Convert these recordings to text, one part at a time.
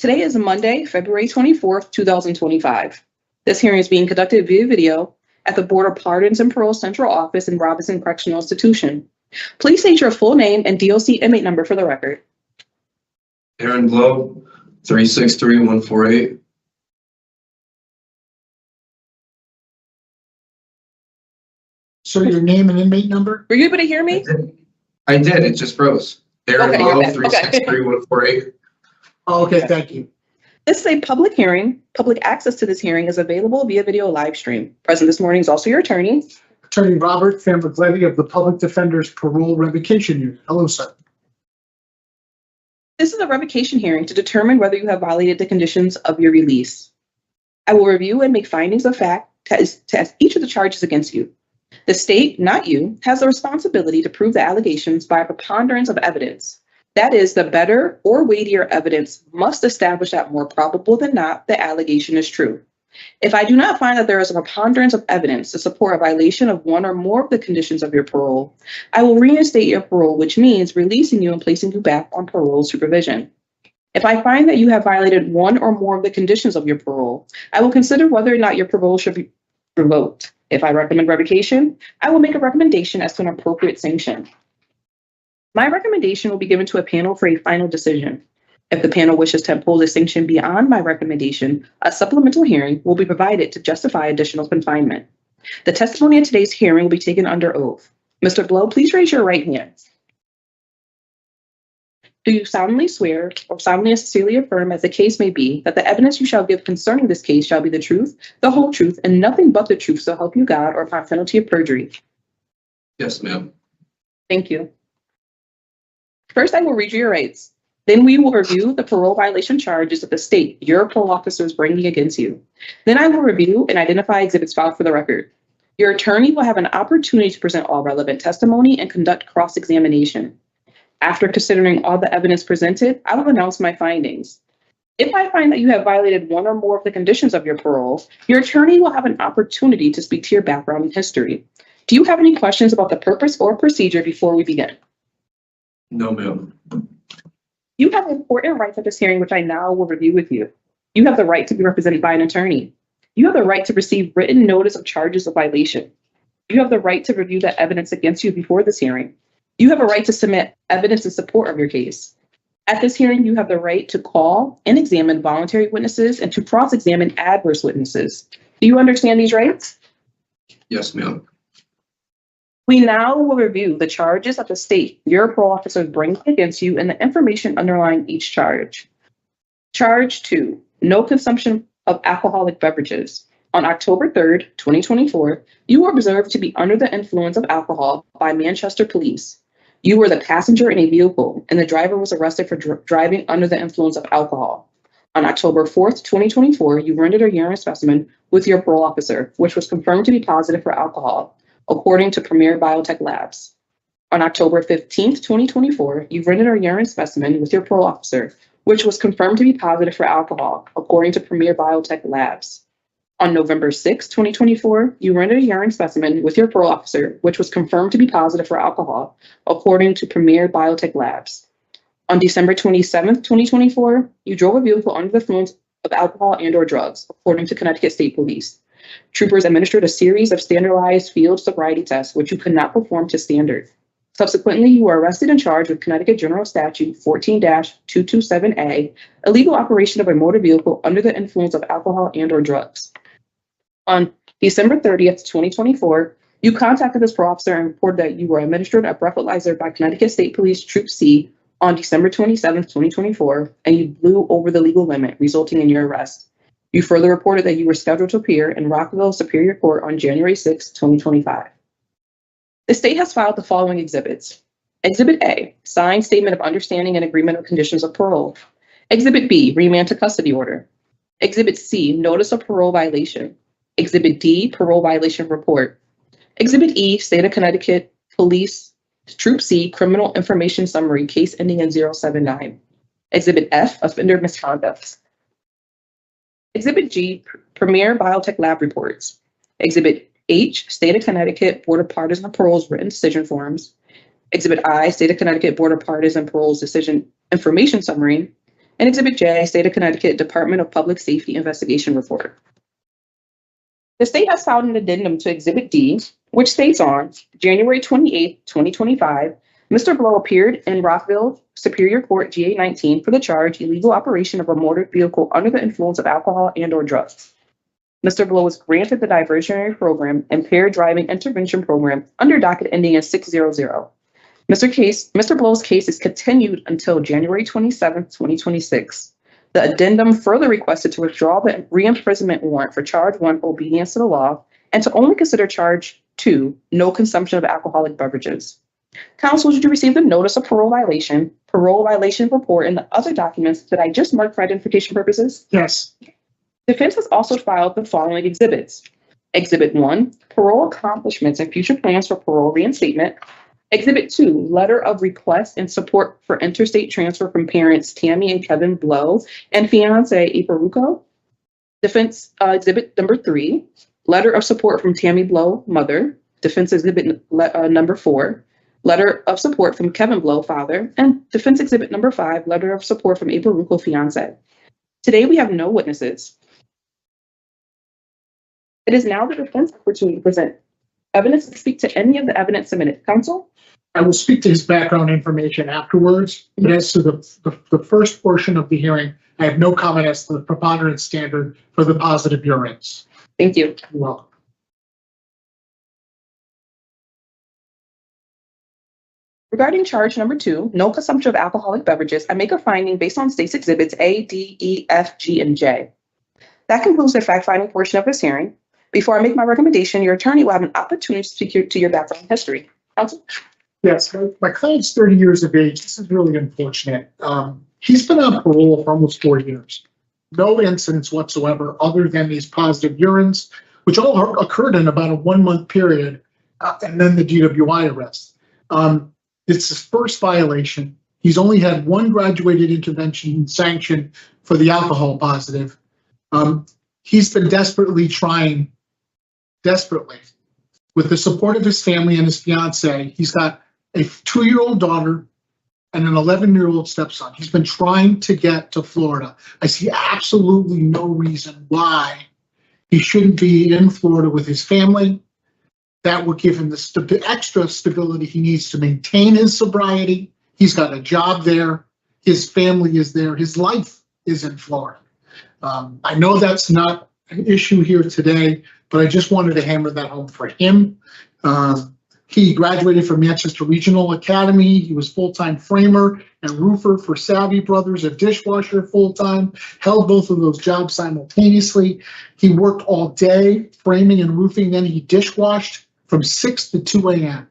Today is Monday, February 24th, 2025. This hearing is being conducted via video at the Board of Pardons and Parole Central Office in Robinson Correctional Institution. Please state your full name and DOC inmate number for the record. Aaron Blow, 363148. So your name and inmate number? Were you able to hear me? I did. It just froze. Aaron Okay, Blow, okay. 363148. Oh, okay, thank you. This is a public hearing. Public access to this hearing is available via video live stream. Present this morning is also your attorney. Attorney Robert Famiglietti of the Public Defender's Parole Revocation Unit. Hello, sir. This is a revocation hearing to determine whether you have violated the conditions of your release. I will review and make findings of fact to test each of the charges against you. The state, not you, has the responsibility to prove the allegations by a preponderance of evidence. That is, the better or weightier evidence must establish that more probable than not, the allegation is true. If I do not find that there is a preponderance of evidence to support a violation of one or more of the conditions of your parole, I will reinstate your parole, which means releasing you and placing you back on parole supervision. If I find that you have violated one or more of the conditions of your parole, I will consider whether or not your parole should be revoked. If I recommend revocation, I will make a recommendation as to an appropriate sanction. My recommendation will be given to a panel for a final decision. If the panel wishes to impose a sanction beyond my recommendation, a supplemental hearing will be provided to justify additional confinement. The testimony in today's hearing will be taken under oath. Mr. Blow, please raise your right hand. Do you solemnly swear or solemnly and sincerely affirm, as the case may be, that the evidence you shall give concerning this case shall be the truth, the whole truth, and nothing but the truth, so help you God, or upon penalty of perjury? Yes, ma'am. Thank you. First, I will read you your rights. Then we will review the parole violation charges that the state, your parole officer, is bringing against you. Then I will review and identify exhibits filed for the record. Your attorney will have an opportunity to present all relevant testimony and conduct cross-examination. After considering all the evidence presented, I will announce my findings. If I find that you have violated one or more of the conditions of your parole, your attorney will have an opportunity to speak to your background and history. Do you have any questions about the purpose or procedure before we begin? No, ma'am. You have important rights at this hearing, which I now will review with you. You have the right to be represented by an attorney. You have the right to receive written notice of charges of violation. You have the right to review the evidence against you before this hearing. You have a right to submit evidence in support of your case. At this hearing, you have the right to call and examine voluntary witnesses and to cross-examine adverse witnesses. Do you understand these rights? Yes, ma'am. We now will review the charges that the state, your parole officer, brings against you and the information underlying each charge. Charge 2, no consumption of alcoholic beverages. On October 3rd, 2024, you were observed to be under the influence of alcohol by Manchester police. You were the passenger in a vehicle, and the driver was arrested for driving under the influence of alcohol. On October 4th, 2024, you rendered a urine specimen with your parole officer, which was confirmed to be positive for alcohol, according to Premier Biotech Labs. On October 15th, 2024, you rendered a urine specimen with your parole officer, which was confirmed to be positive for alcohol, according to Premier Biotech Labs. On November 6, 2024, you rendered a urine specimen with your parole officer, which was confirmed to be positive for alcohol, according to Premier Biotech Labs. On December 27, 2024, you drove a vehicle under the influence of alcohol and/or drugs, according to Connecticut State Police. Troopers administered a series of standardized field sobriety tests, which you could not perform to standard. Subsequently, you were arrested and charged with Connecticut General Statute 14-227A, illegal operation of a motor vehicle under the influence of alcohol and/or drugs. On December 30th, 2024, you contacted this parole officer and reported that you were administered a breathalyzer by Connecticut State Police Troop C on December 27th, 2024, and you blew over the legal limit, resulting in your arrest. You further reported that you were scheduled to appear in Rockville Superior Court on January 6, 2025. The state has filed the following exhibits. Exhibit A, signed statement of understanding and agreement of conditions of parole. Exhibit B, remand to custody order. Exhibit C, notice of parole violation. Exhibit D, parole violation report. Exhibit E, State of Connecticut Police Troop C, criminal information summary, case ending in 079. Exhibit F, offender misconduct. Exhibit G, Premier Biotech Lab reports. Exhibit H, State of Connecticut Board of Pardons and Paroles written decision forms. Exhibit I, State of Connecticut Board of Pardons and Paroles decision information summary. And Exhibit J, State of Connecticut Department of Public Safety Investigation Report. The state has filed an addendum to Exhibit D, which states on January 28, 2025, Mr. Blow appeared in Rockville Superior Court GA 19 for the charge illegal operation of a motor vehicle under the influence of alcohol and/or drugs. Mr. Blow was granted the diversionary program impaired driving intervention program under docket ending in 600. Mr. Blow's case is continued until January 27, 2026. The addendum further requested to withdraw the re-imprisonment warrant for charge 1, obedience to the law, and to only consider charge 2, no consumption of alcoholic beverages. Counsel, did you receive the notice of parole violation report, and the other documents that I just marked for identification purposes? Yes. Defense has also filed the following exhibits. Exhibit 1, parole accomplishments and future plans for parole reinstatement. Exhibit 2, letter of request and support for interstate transfer from parents Tammy and Kevin Blow and fiance April Rucco. Defense exhibit number 3, letter of support from Tammy Blow, mother. Defense exhibit number 4, letter of support from Kevin Blow, father. And defense exhibit number 5, letter of support from April Rucco, fiance. Today we have no witnesses. It is now the defense opportunity to present evidence and speak to any of the evidence submitted. Counsel? I will speak to his background information afterwards, but as to the first portion of the hearing, I have no comment as to the preponderance standard for the positive urines. Thank you. You're welcome. Regarding charge number 2, no consumption of alcoholic beverages, I make a finding based on state's exhibits A, D, E, F, G, and J. That concludes the fact-finding portion of this hearing. Before I make my recommendation, your attorney will have an opportunity to speak to your background history. Counsel? Yes, my client's 30 years of age. This is really unfortunate. He's been on parole for almost 4 years. No incidents whatsoever other than these positive urines, which all occurred in about a 1-month period, and then the DWI arrest. It's his first violation. He's only had 1 graduated intervention sanction for the alcohol positive. He's been desperately trying, with the support of his family and his fiance. He's got a 2-year-old daughter and an 11-year-old stepson. He's been trying to get to Florida. I see absolutely no reason why he shouldn't be in Florida with his family. That would give him the extra stability he needs to maintain his sobriety. He's got a job there. His family is there. His life is in Florida. I know that's not an issue here today, but I just wanted to hammer that home for him. He graduated from Manchester Regional Academy. He was full-time framer and roofer for Savvy Brothers, a dishwasher full-time, held both of those jobs simultaneously. He worked all day framing and roofing, then he dishwashed from 6 to 2 a.m.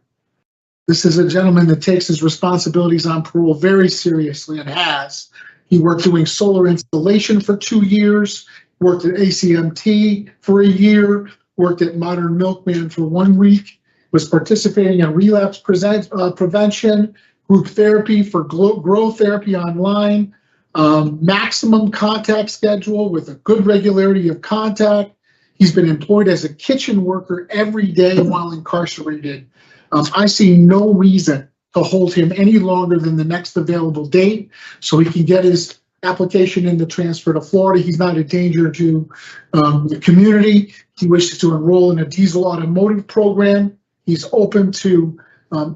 This is a gentleman that takes his responsibilities on parole very seriously and has. He worked doing solar installation for 2 years, worked at ACMT for a year, worked at Modern Milkman for 1 week, was participating in relapse prevention, group therapy for growth therapy online, maximum contact schedule with a good regularity of contact. He's been employed as a kitchen worker every day while incarcerated. I see no reason to hold him any longer than the next available date so he can get his application in the transfer to Florida. He's not a danger to the community. He wishes to enroll in a diesel automotive program. He's open to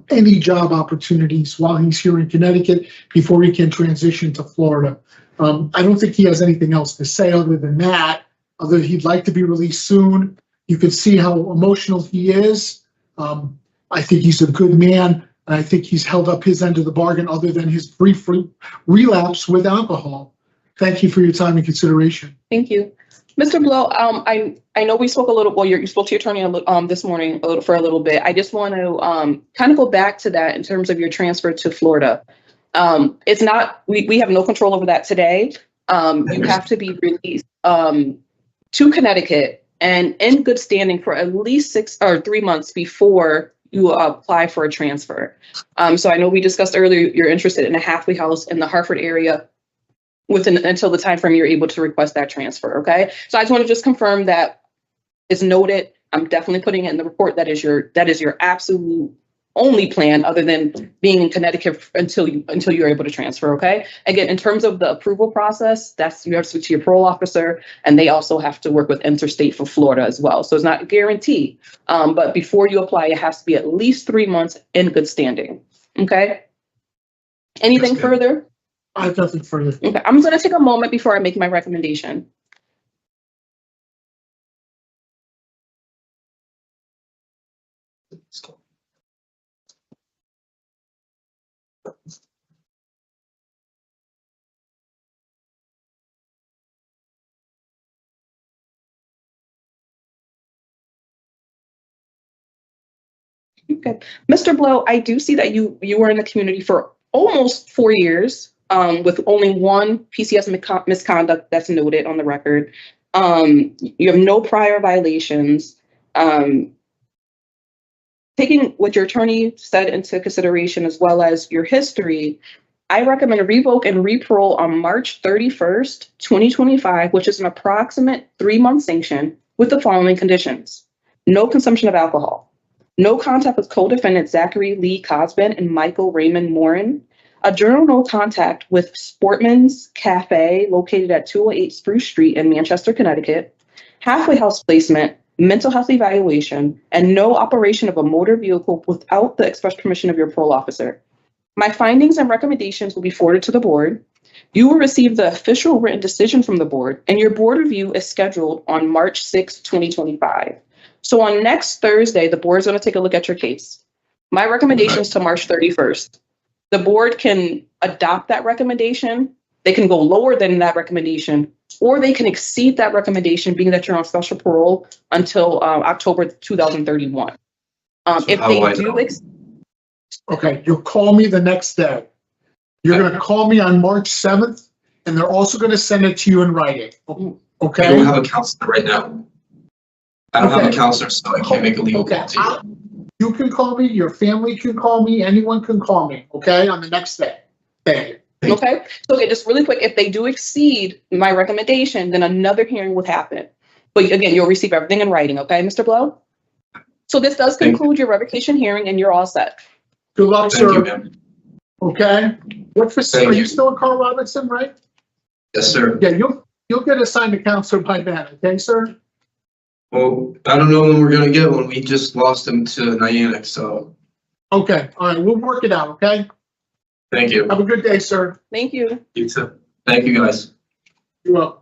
any job opportunities while he's here in Connecticut before he can transition to Florida. I don't think he has anything else to say other than that, other than he'd like to be released soon. You can see how emotional he is. I think he's a good man, and I think he's held up his end of the bargain other than his brief relapse with alcohol. Thank you for your time and consideration. Thank you. Mr. Blow, I know we spoke a little, well, you spoke to your attorney this morning for a little bit. I just want to kind of go back to that in terms of your transfer to Florida. It's not, we have no control over that today. You have to be released to Connecticut and in good standing for at least 6 or 3 months before you apply for a transfer. So I know we discussed earlier, you're interested in a halfway house in the Hartford area until the time frame you're able to request that transfer, okay? So I just want to just confirm that it's noted. I'm definitely putting it in the report. That is your absolute only plan other than being in Connecticut until you're able to transfer, okay? Again, in terms of the approval process, you have to speak to your parole officer, and they also have to work with Interstate for Florida as well. So it's not a guarantee, but before you apply, it has to be at least 3 months in good standing, okay? Anything Yes, ma'am. further? I have nothing further. Okay, I'm gonna take a moment before I make my recommendation. Okay, Mr. Blow, I do see that you were in the community for almost 4 years, with only one PCS misconduct that's noted on the record. You have no prior violations. Taking what your attorney said into consideration as well as your history, I recommend a revoke and reparole on March 31st, 2025, which is an approximate 3-month sanction with the following conditions: no consumption of alcohol, no contact with co-defendants Zachary Lee Cosbin and Michael Raymond Morin, a general no contact with Sportman's Cafe located at 208 Spruce Street in Manchester, Connecticut, halfway house placement, mental health evaluation, and no operation of a motor vehicle without the express permission of your parole officer. My findings and recommendations will be forwarded to the board. You will receive the official written decision from the board, and your board review is scheduled on March 6, 2025. So on next Thursday, the board is going to take a look at your case. My recommendation is to March 31st. The board can adopt that recommendation. They can go lower than that recommendation, or they can exceed that recommendation, being that you're on special parole until October 2031. If how they do I do, know? Okay, you'll call me the next day. You're gonna call me on March 7th, and they're also gonna send it to you in writing, I don't okay? have a counselor right now. I don't have a Okay. counselor, so I can't make a legal Okay, call to you. you can call me, your family can call me, anyone can call me, okay, on the next day. Thank you. okay? So okay, just really quick, if they do exceed my recommendation, then another hearing would happen. But again, you'll receive everything in writing, okay, Mr. Blow? So this does Thank you. conclude your revocation hearing, and you're all set. Good luck, Thank you, sir, ma'am. okay? What Thank are you you. still in Carl Robinson, right? Yes, sir. Yeah, you'll get assigned a counselor by then, okay, sir? Well, I don't know when we're gonna get one. We just lost him to Niantic, so Okay, all right, we'll work it out, okay? thank you. Have a good day, sir. Thank you. You too. Thank you, guys. You're welcome.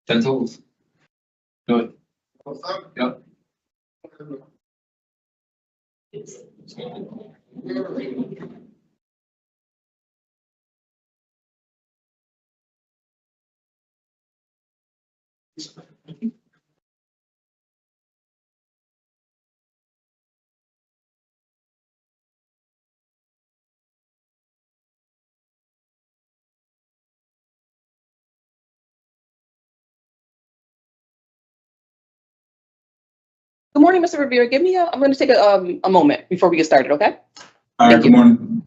Dental. Good. Yep. Good morning, Mr. Rivera. I'm going to take a moment before we get started, okay? All right, Thank you. good morning.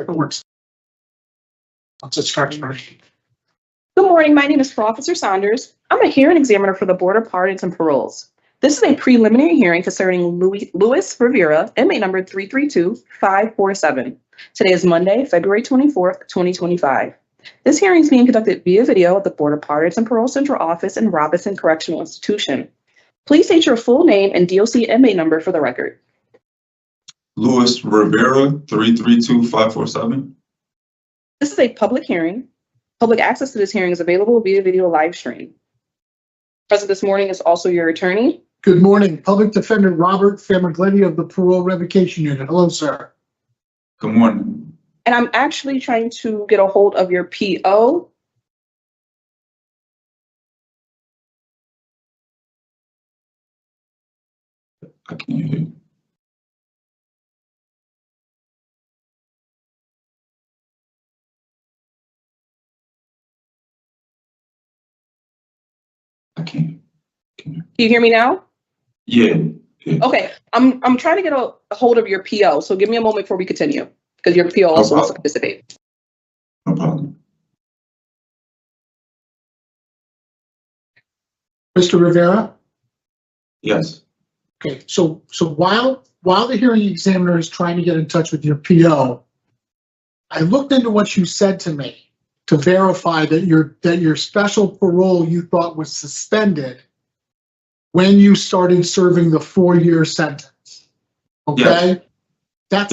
It works. Once it starts, right? Good morning. My name is Officer Saunders. I'm a hearing examiner for the Board of Pardons and Paroles. This is a preliminary hearing concerning Louis Rivera, inmate number 332547. Today is Monday, February 24th, 2025. This hearing is being conducted via video at the Board of Pardons and Parole Central Office in Robinson Correctional Institution. Please state your full name and DOC inmate number for the record. Louis Rivera, 332547. This is a public hearing. Public access to this hearing is available via video live stream. Present this morning is also your attorney. Good morning, Public Defender Robert Famiglietti of the Parole Revocation Unit. Hello, sir. Good morning. And I'm actually trying to get a hold of your PO. I can't hear you. I can't. Can you hear me now? Yeah. Okay, I'm trying to get a hold of your PO, so give me a moment before we continue, because your PO also wants to participate. No problem. Mr. Rivera? Yes. Okay, so while the hearing examiner is trying to get in touch with your PO, I looked into what you said to me to verify that your special parole you thought was suspended when you started serving the 4-year sentence. Okay? Yes. That's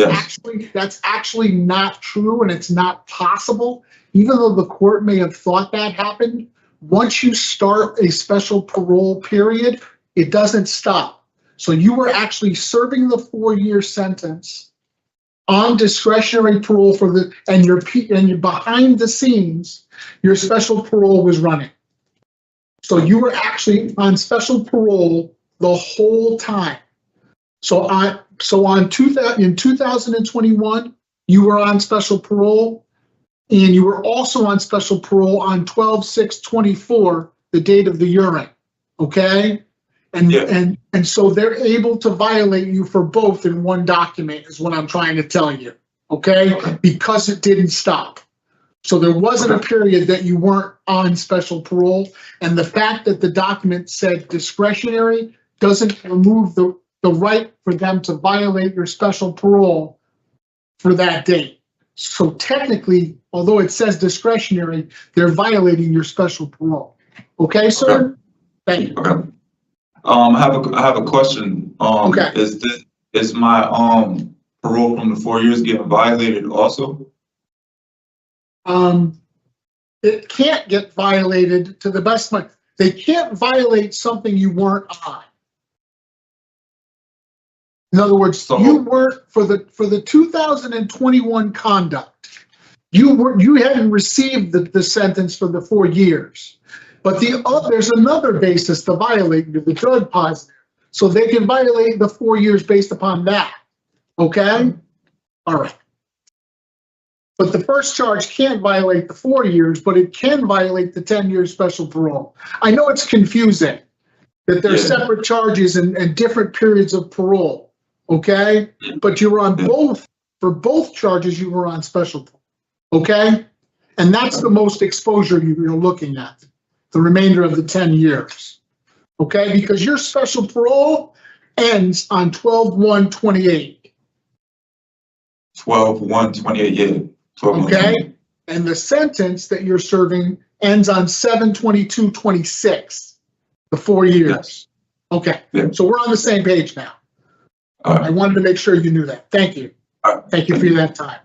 actually not true, and it's not possible. Even though the court may have thought that happened, once you start a special parole period, it doesn't stop. So you were actually serving the 4-year sentence on discretionary parole and you're behind the scenes, your special parole was running. So you were actually on special parole the whole time. So in 2021, you were on special parole, and you were also on special parole on 12/6/24, the date of the urine. Okay? And so they're able to violate you for both in one document, is what I'm trying to tell you. Okay? Because it didn't stop. So there wasn't a period that you weren't on special parole, and the fact that the document said discretionary doesn't remove the right for them to violate your special parole for that date. So technically, although it says discretionary, they're violating your special parole. Okay, sir? Thank you. Okay. I have a question. Okay. Is my parole from the 4 years getting violated also? It can't get violated to the best of my, they can't violate something you weren't on. In other words, you weren't for the 2021 conduct. You hadn't received the sentence for the 4 years, but there's another basis to violate the drug positive, so they can violate the 4 years based upon that. Okay, all right. But the first charge can't violate the 4 years, but it can violate the 10-year special parole. I know it's confusing that there's separate charges and different periods of parole. Okay, but you were on for both charges, you were on special parole. Okay, and that's the most exposure you're looking at, the remainder of the 10 years. Okay, because your special parole ends on 12/1/28. 12/1/28, yeah. Okay, and the sentence that you're serving ends on 7/22/26, the 4 years. Yes. Okay, Yeah. so we're on the same page now. I wanted to make sure you knew that. Thank you. Thank you for that time.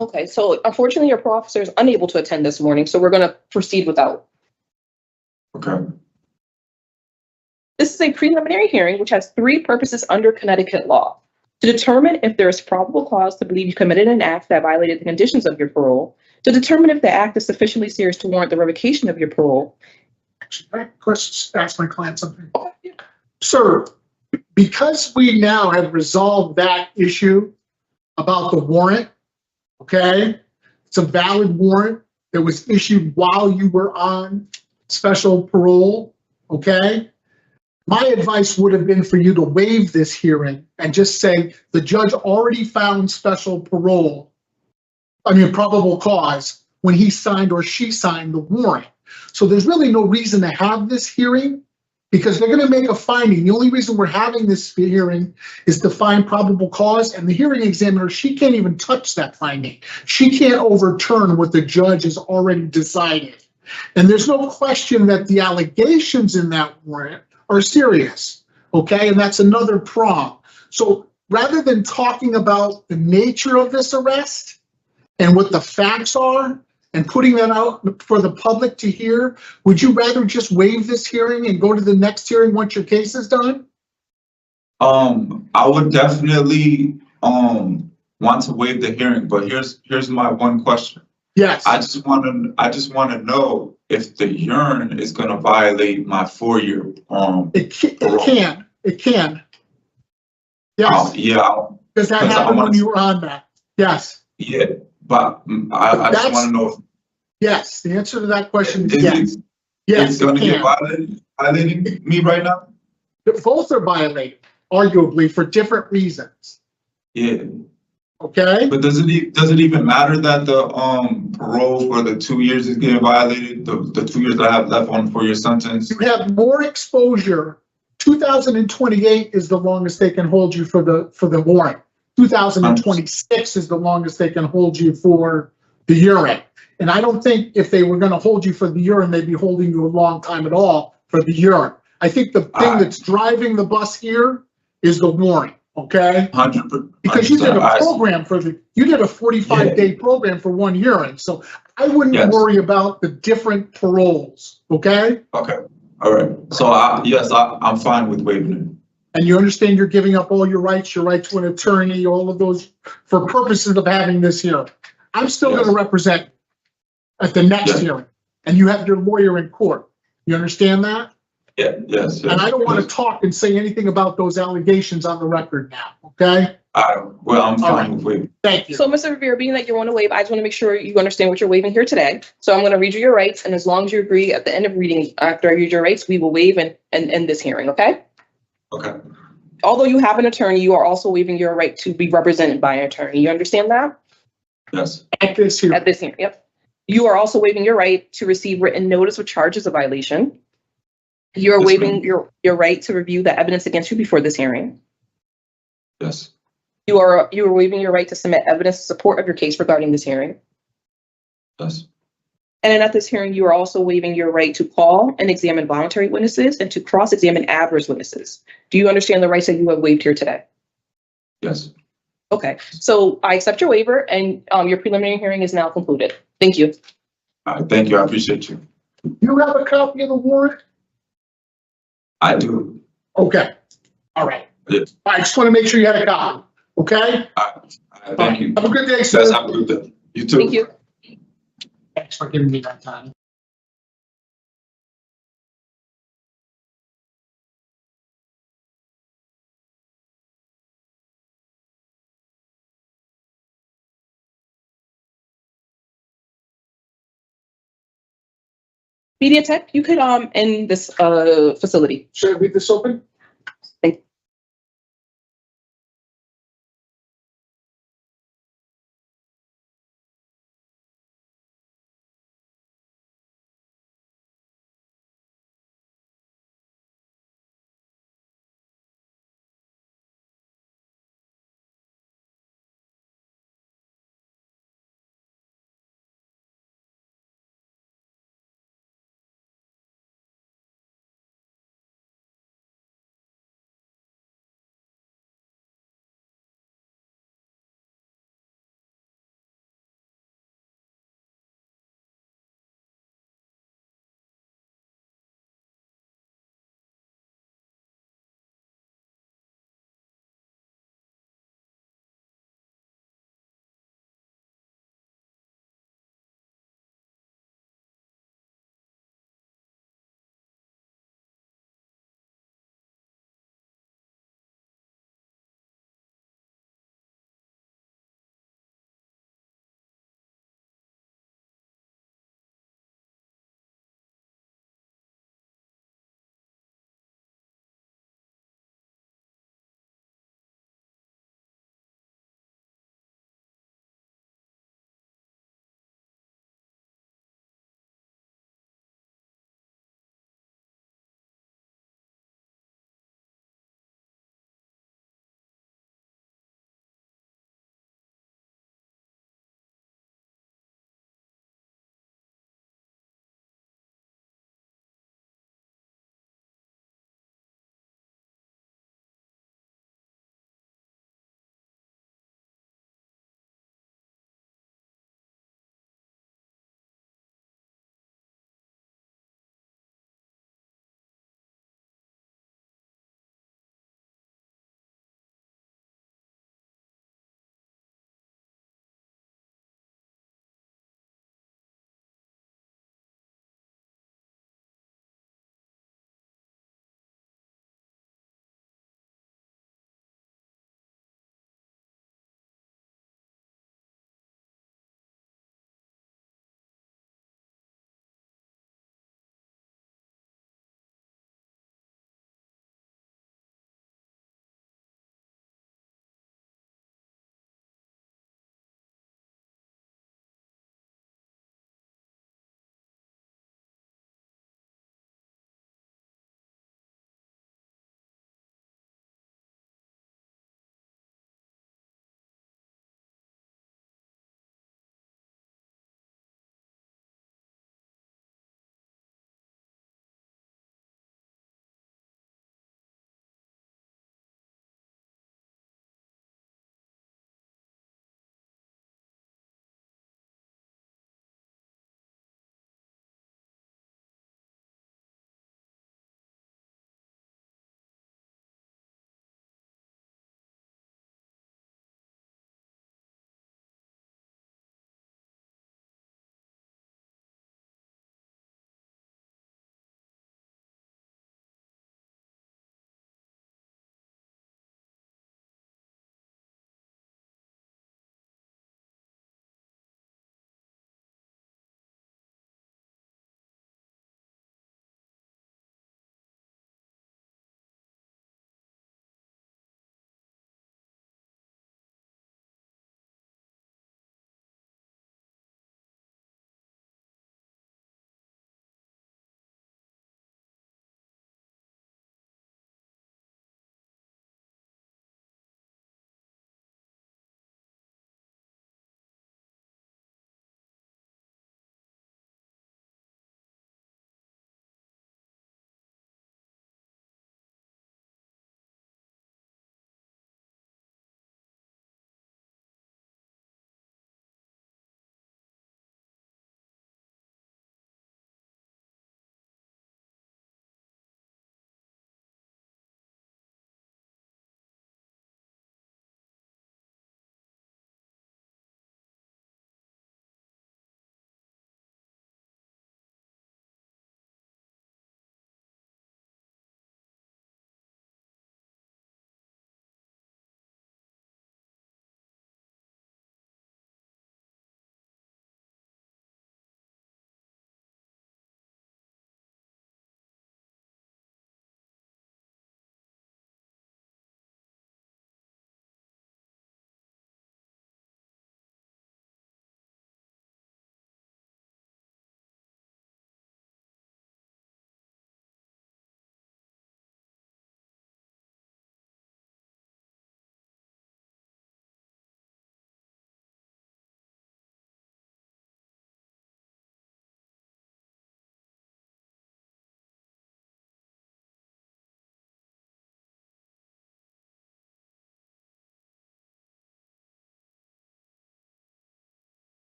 Okay, so unfortunately, your parole officer is unable to attend this morning, so we're going to proceed without. Okay. This is a preliminary hearing which has three purposes under Connecticut law. To determine if there is probable cause to believe you committed an act that violated the conditions of your parole, to determine if the act is sufficiently serious to warrant the revocation of your parole. Actually, I question, ask my client something. Sir, because we now have resolved that issue about the warrant, okay? It's a valid warrant that was issued while you were on special parole, okay? My advice would have been for you to waive this hearing and just say the judge already found special parole, probable cause, when he signed or she signed the warrant. So there's really no reason to have this hearing because they're going to make a finding. The only reason we're having this hearing is to find probable cause, and the hearing examiner, she can't even touch that finding. She can't overturn what the judge has already decided. And there's no question that the allegations in that warrant are serious, okay? And that's another prong. So rather than talking about the nature of this arrest and what the facts are and putting that out for the public to hear, would you rather just waive this hearing and go to the next hearing once your case is done? I would definitely want to waive the hearing, but here's my one question. Yes. I just want to know if the urine is going to violate my 4-year It parole. can. Yes, Yeah. because that happened when you were on that. Yes. Yeah, but I just want to know if Yes, the answer to that question is is yes. it, Yes, it's going it to get can. violating me right now. Both are violated, arguably, for different reasons. Yeah. Okay? But does it even matter that the parole for the 2 years is getting violated? The 2 years I have left on the 4-year sentence. You have more exposure. 2028 is the longest they can hold you for the warrant. 2026 is the longest they can hold you for the urine. And I don't think if they were going to hold you for the urine, they'd be holding you a long time at all for the urine. I think the thing that's driving the bus here is the warrant. Okay. 100%. Because you did a program you did a 45-day program for 1 urine. So I wouldn't worry about the different paroles. Okay. Okay. All right. So I'm fine with waiving it. And you understand you're giving up all your right to an attorney, all of those for purposes of having this hearing. I'm still going to represent you at the next hearing, and you have your lawyer in court. You understand that? Yeah. Yes. And I don't want to talk and say anything about those allegations on the record now. Okay. Well, I'm fine with waiving. Thank you. So, Mr. Rivera, being that you want to waive, I just want to make sure you understand what you're waiving here today. So I'm going to read you your rights, and as long as you agree at the end of reading, after I read your rights, we will waive and end this hearing, okay? Okay. Although you have an attorney, you are also waiving your right to be represented by an attorney. You understand that? Yes. At this hearing. At this hearing, yep. You are also waiving your right to receive written notice of charges of violation. You are waiving your right to review the evidence against you before this hearing. Yes. You are waiving your right to submit evidence in support of your case regarding this hearing. Yes. And then at this hearing, you are also waiving your right to call and examine voluntary witnesses and to cross-examine adverse witnesses. Do you understand the rights that you have waived here today? Yes. Okay, so I accept your waiver, and your preliminary hearing is now concluded. Thank you. All right. Thank you. I appreciate you. You have a copy of the warrant? I do. Okay. All right. Yes. I just want to make sure you had a copy. Okay. All right. Thank you. Have a good day, sir. Yes, have a good day. You too. Thank you. Thanks for giving me that time. Media Tech, you could end this facility. Should I leave this open?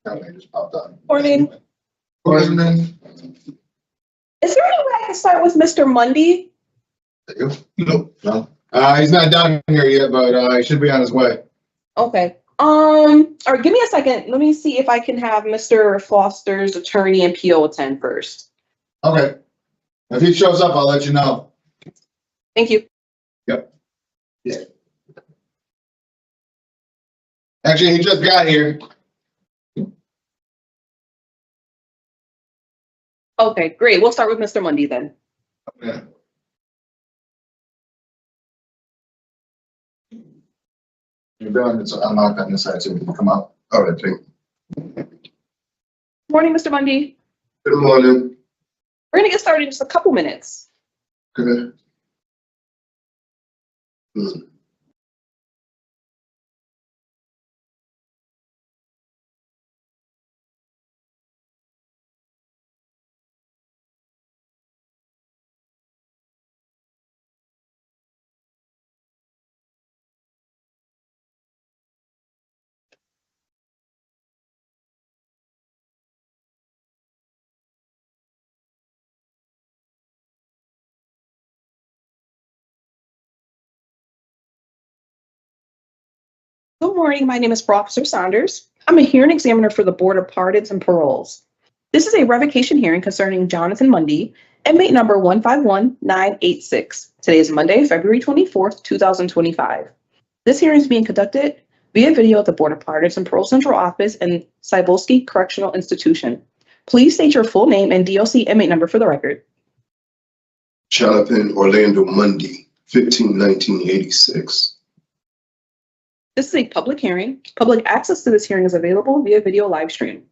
Something just popped up. Morning. Morning. Is there any way I can start with Mr. Mundy? Nope, no. He's not down here yet, but he should be on his way. Okay. Or give me a second. Let me see if I can have Mr. Foster's attorney and PO attend first. Okay. If he shows up, I'll let you know. Thank you. Yep. Yeah. Actually, he just got here. Okay, great. We'll start with Mr. Mundy then. Okay. You're done. It's unlocked on this side, so we can come out. All right, thank you. Morning, Mr. Mundy. Good morning. We're gonna get started in just a couple minutes. Good. Good morning. My name is Officer Saunders. I'm a hearing examiner for the Board of Pardons and Paroles. This is a revocation hearing concerning Jonathan Mundy, inmate number 151986. Today is Monday, February 24th, 2025. This hearing is being conducted via video at the Board of Pardons and Parole Central Office in Cybulski Correctional Institution. Please state your full name and DOC inmate number for the record. Jonathan Orlando Mundy, 151986. This is a public hearing. Public access to this hearing is available via video live stream.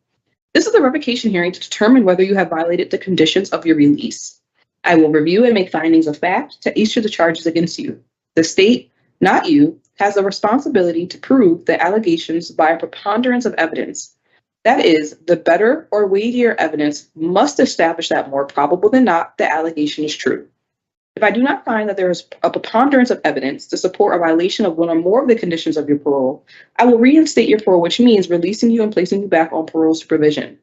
This is a revocation hearing to determine whether you have violated the conditions of your release. I will review and make findings of fact to each of the charges against you. The state, not you, has the responsibility to prove the allegations by a preponderance of evidence. That is, the better or weightier evidence must establish that more probable than not, the allegation is true. If I do not find that there is a preponderance of evidence to support a violation of one or more of the conditions of your parole, I will reinstate your parole, which means releasing you and placing you back on parole supervision.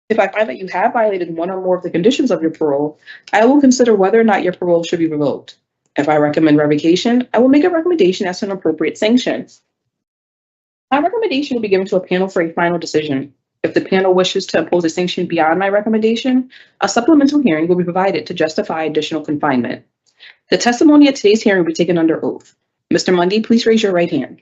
If I find that you have violated one or more of the conditions of your parole, I will consider whether or not your parole should be revoked. If I recommend revocation, I will make a recommendation as to an appropriate sanction. My recommendation will be given to a panel for a final decision. If the panel wishes to impose a sanction beyond my recommendation, a supplemental hearing will be provided to justify additional confinement. The testimony at today's hearing will be taken under oath. Mr. Mundy, please raise your right hand.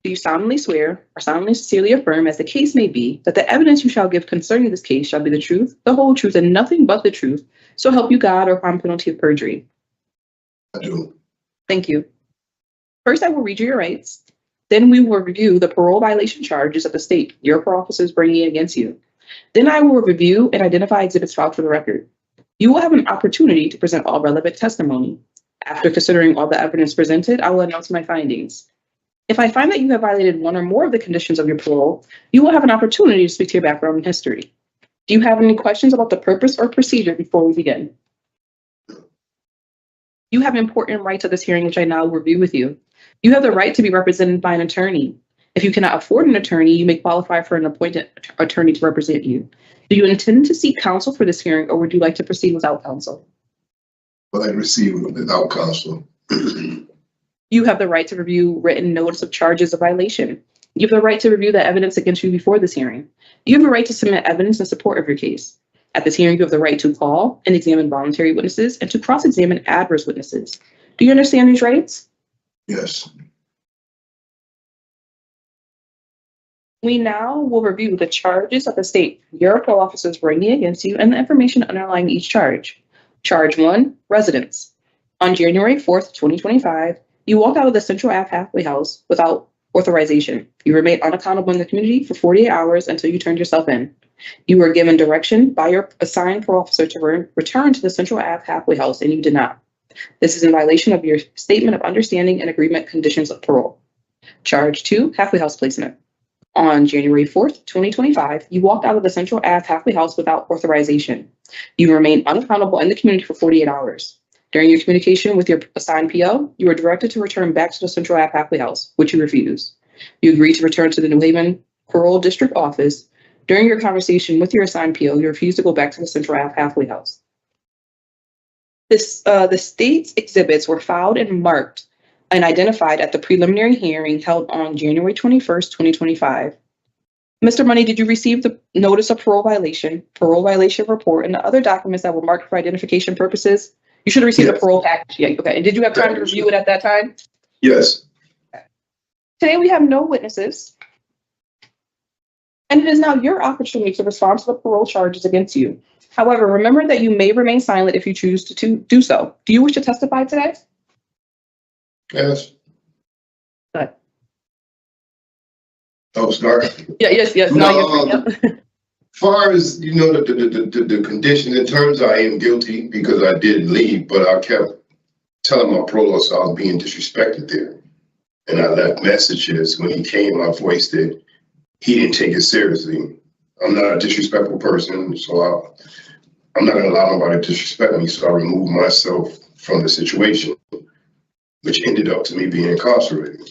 Do you solemnly swear or solemnly sincerely affirm, as the case may be, that the evidence you shall give concerning this case shall be the truth, the whole truth, and nothing but the truth, so help you God, or upon penalty of perjury? I do. Thank you. First, I will read you your rights. Then we will review the parole violation charges of the state your parole officer is bringing against you. Then I will review and identify exhibits filed for the record. You will have an opportunity to present all relevant testimony. After considering all the evidence presented, I will announce my findings. If I find that you have violated one or more of the conditions of your parole, you will have an opportunity to speak to your background and history. Do you have any questions about the purpose or procedure before we begin? You have important rights at this hearing, which I now will review with you. You have the right to be represented by an attorney. If you cannot afford an attorney, you may qualify for an appointed attorney to represent you. Do you intend to seek counsel for this hearing, or would you like to proceed without counsel? But I received it without counsel. You have the right to review written notice of charges of violation. You have the right to review the evidence against you before this hearing. You have the right to submit evidence in support of your case. At this hearing, you have the right to call and examine voluntary witnesses and to cross-examine adverse witnesses. Do you understand these rights? Yes. We now will review the charges of the state your parole officers bringing against you and the information underlying each charge. Charge 1, residence. On January 4th, 2025, you walked out of the Central Ave halfway house without authorization. You remained unaccountable in the community for 48 hours until you turned yourself in. You were given direction by your assigned parole officer to return to the Central Ave halfway house, and you did not. This is in violation of your statement of understanding and agreement conditions of parole. Charge 2, halfway house placement. On January 4th, 2025, you walked out of the Central Ave halfway house without authorization. You remained unaccountable in the community for 48 hours. During your communication with your assigned PO, you were directed to return back to the Central Ave halfway house, which you refused. You agree to return to the New Haven Parole District Office. During your conversation with your assigned PO, you refuse to go back to the Central Ave halfway house. The state's exhibits were filed and marked and identified at the preliminary hearing held on January 21st, 2025. Mr. Mundy, did you receive the notice of parole violation report, and the other documents that were marked for identification purposes? You should have received a parole package. Yeah, okay. And did you have time to review it at that time? Yes. Today, we have no witnesses. And it is now your opportunity to respond to the parole charges against you. However, remember that you may remain silent if you choose to do so. Do you wish to testify today? Yes. Good. Oh, start. Yeah, yes. No, Yep. Far as you know, the conditions in terms, I am guilty because I did leave, but I kept telling my parole officer I was being disrespected there, and I left messages when he came. I voiced it. He didn't take it seriously. I'm not a disrespectful person, so I'm not gonna allow nobody to disrespect me. So I removed myself from the situation, which ended up to me being incarcerated.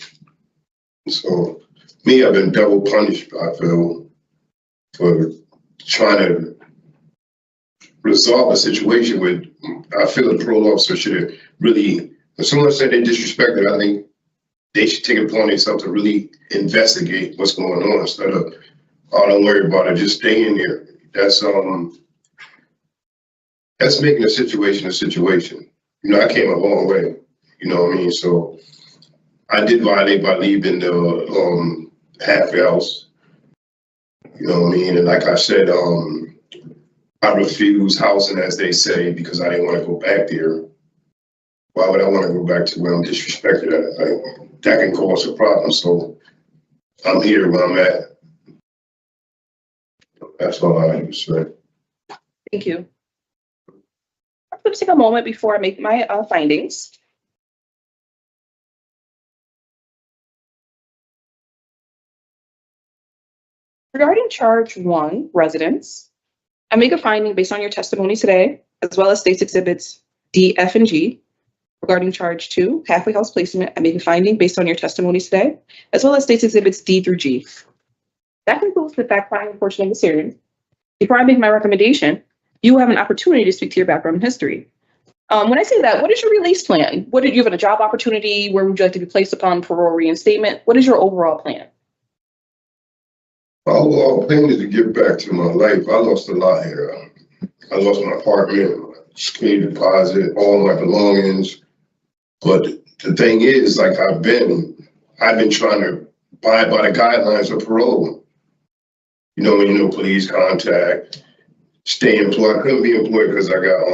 So me, I've been double punished, I feel, for trying to resolve a situation with, I feel the parole officer should have really, when someone said they disrespected, I think they should take it upon themselves to really investigate what's going on instead of, oh, don't worry about it, just stay in there. That's making a situation a situation. You know, I came a long way, you know what I mean? So I did violate by leaving the half house. You know what I mean? And like I said, I refused housing, as they say, because I didn't want to go back there. Why would I want to go back to where I'm disrespected at? Like, that can cause a problem. So I'm here where I'm at. That's all I have to say. Thank you. I'm going to take a moment before I make my findings. Regarding charge 1, residence, I make a finding based on your testimony today, as well as state's exhibits D, F, and G. Regarding charge 2, halfway house placement, I make a finding based on your testimony today, as well as state's exhibits D through G. That concludes the fact-finding portion of this hearing. Before I make my recommendation, you will have an opportunity to speak to your background and history. When I say that, what is your release plan? What did you have a job opportunity? Where would you like to be placed upon parole reinstatement? What is your overall plan? My overall plan is to get back to my life. I lost a lot here. I lost my apartment, my security deposit, all my belongings. But the thing is, like I've been trying to abide by the guidelines of parole. You know, when you know police contact, stay employed. I couldn't be employed because I got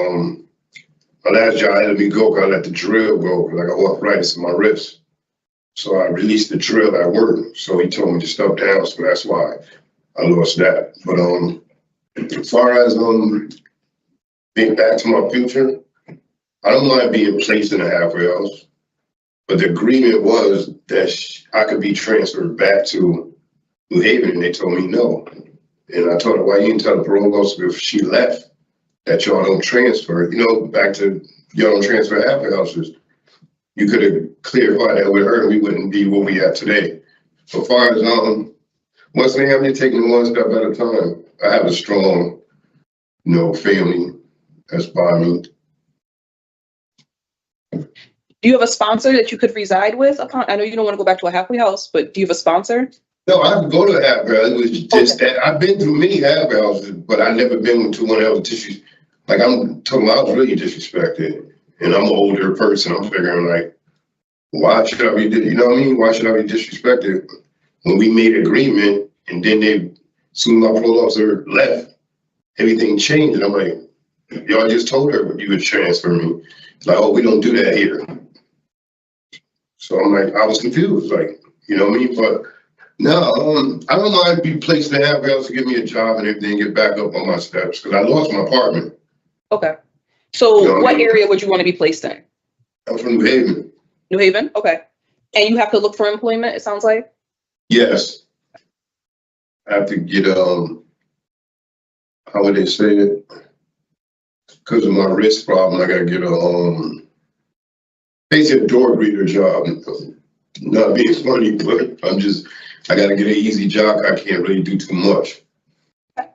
my last job I had to be go. I let the drill go because I got arthritis in my wrist. So I released the drill at work. So he told me to step down. So that's why I lost that. But as far as being back to my future, I don't mind being placed in a halfway house. But the agreement was that I could be transferred back to New Haven, and they told me no. And I told her, why you didn't tell the parole officer if she left that y'all don't transfer, you know, back to y'all don't transfer halfway houses. You could have clarified that with her, and we wouldn't be where we are today. So far as once again, I'm just taking it one step at a time. I have a strong, you know, family that's by me. Do you have a sponsor that you could reside with upon? I know you don't want to go back to a halfway house, but do you have a sponsor? No, I could go to a halfway house. It was just that I've been through many halfway houses, but I never been to one else. Like I'm talking about, I was really disrespected, and I'm an older person. I'm figuring like, why should I be, you know what I mean? Why should I be disrespected when we made an agreement and then soon my parole officer left, everything changed. And I'm like, y'all just told her you would transfer me. Like, oh, we don't do that here. So I'm like, I was confused, like, you know what I mean? But no, I don't mind being placed in a halfway house to give me a job and everything, get back up on my steps, because I lost my apartment. Okay. So You know what area would you want to be placed in? I'm from New Haven. New Haven? Okay. And you have to look for employment, it sounds like? Yes. I have to get, how would they say it? Because of my wrist problem, I gotta get basically a door greeter job. not being funny, but I gotta get an easy job. I can't really do too much. All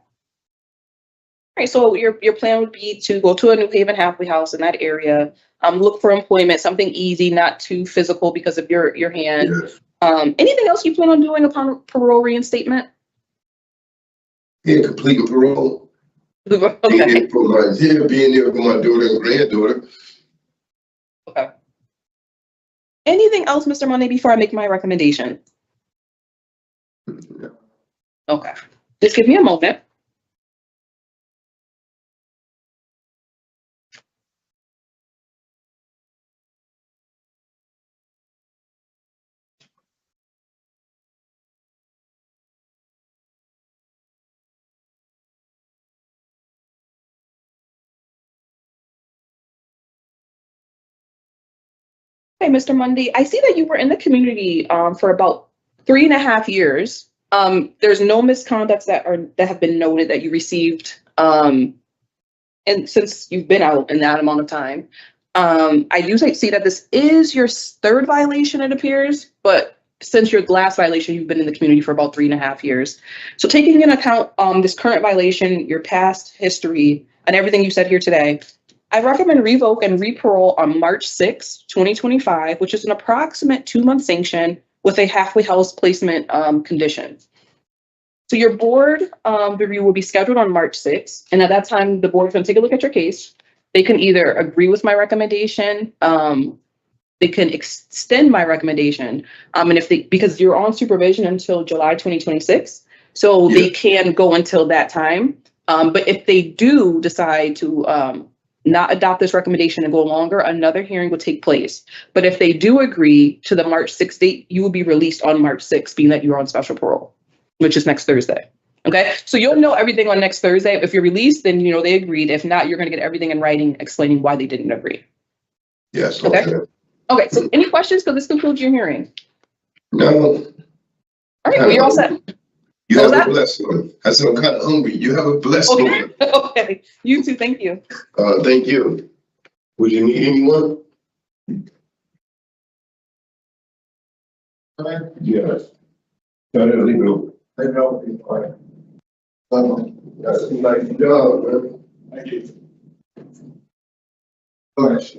right, so your plan would be to go to a New Haven halfway house in that area, look for employment, something easy, not too physical because of your hand. Yes. Anything else you plan on doing upon parole reinstatement? Yeah, completing parole. Being Okay, there for being there for my daughter and granddaughter. okay. Anything else, Mr. Mundy, before I make my recommendation? Okay, just give me a moment. Okay, Mr. Mundy, I see that you were in the community for about 3.5 years. There's no misconducts that have been noted that you received and since you've been out in that amount of time. I do see that this is your third violation, it appears, but since your last violation, you've been in the community for about 3.5 years. So taking into account this current violation, your past history, and everything you said here today, I recommend revoke and reparole on March 6, 2025, which is an approximate 2-month sanction with a halfway house placement condition. So your board review will be scheduled on March 6th, and at that time, the board is going to take a look at your case. They can either agree with my recommendation, they can extend my recommendation, and because you're on supervision until July 2026, so they can go until that time. But if they do decide to not adopt this recommendation and go longer, another hearing will take place. But if they do agree to the March 6th date, you will be released on March 6th, being that you're on special parole, which is next Thursday. Okay, so you'll know everything on next Thursday. If you're released, then you know they agreed. If not, you're going to get everything in writing explaining why they didn't agree. Yes. Okay. Okay, so any questions? Because this concludes your hearing. No. All right, well, you're all set. You have a blessed one. I said I'm kind of hungry. You have a blessed one. Okay, you too. Thank you. Thank you. Would you need anyone? Yes. No, leave it open. I know. It's fine. That's a nice job, man. Thank you. All right.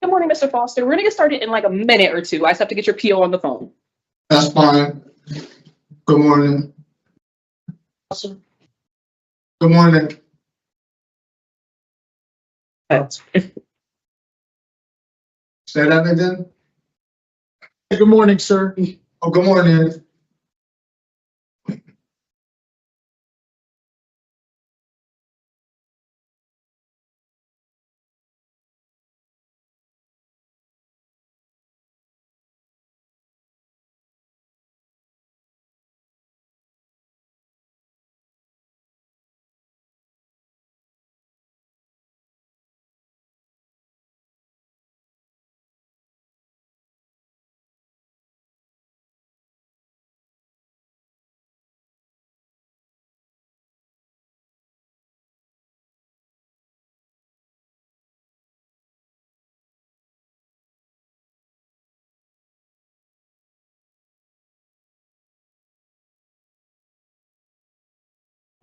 Good morning, Mr. Foster. We're gonna get started in like a minute or two. I just have to get your PO on the phone. That's fine. Good morning. Good morning. Say that again. Good morning, sir. Oh, good morning.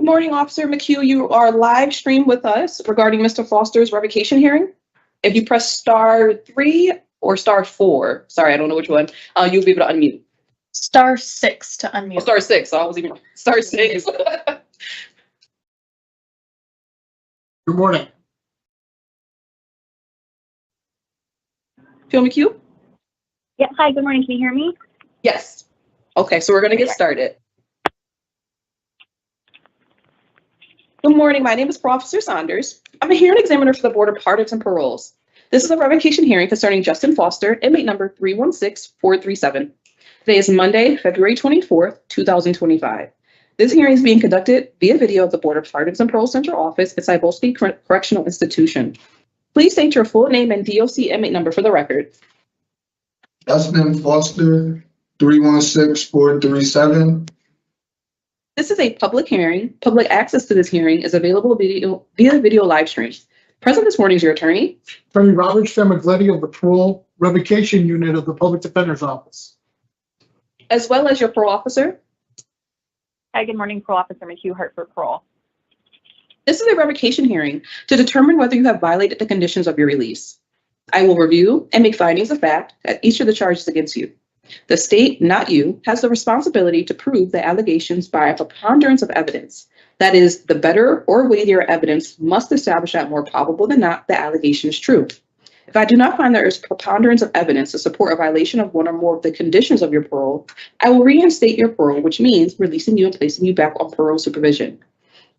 Good morning, Officer McCue. You are live stream with us regarding Mr. Foster's revocation hearing. If you press *3 or *4, sorry, I don't know which one, you'll be able to unmute. *6 to Oh, unmute. *6. So I was even *6. Good morning. Phil McCue? Yeah, hi, good morning. Can you hear me? Yes. Okay, so we're going to get started. Good morning. My name is Officer Saunders. I'm a hearing examiner for the Board of Pardons and Paroles. This is a revocation hearing concerning Justin Foster, inmate number 316437. Today is Monday, February 24th, 2025. This hearing is being conducted via video of the Board of Pardons and Parole Central Office at Cybulski Correctional Institution. Please state your full name and DOC inmate number for the record. Justin Foster, 316437. This is a public hearing. Public access to this hearing is available via video live stream. Present this morning is your attorney. Attorney Robert Famiglietti of the Parole Revocation Unit of the Public Defender's Office. As well as your parole officer. Hi, good morning, Parole Officer McCue, Hartford Parole. This is a revocation hearing to determine whether you have violated the conditions of your release. I will review and make findings of fact at each of the charges against you. The state, not you, has the responsibility to prove the allegations by a preponderance of evidence. That is, the better or weightier evidence must establish that more probable than not the allegation is true. If I do not find there is preponderance of evidence to support a violation of one or more of the conditions of your parole, I will reinstate your parole, which means releasing you and placing you back on parole supervision.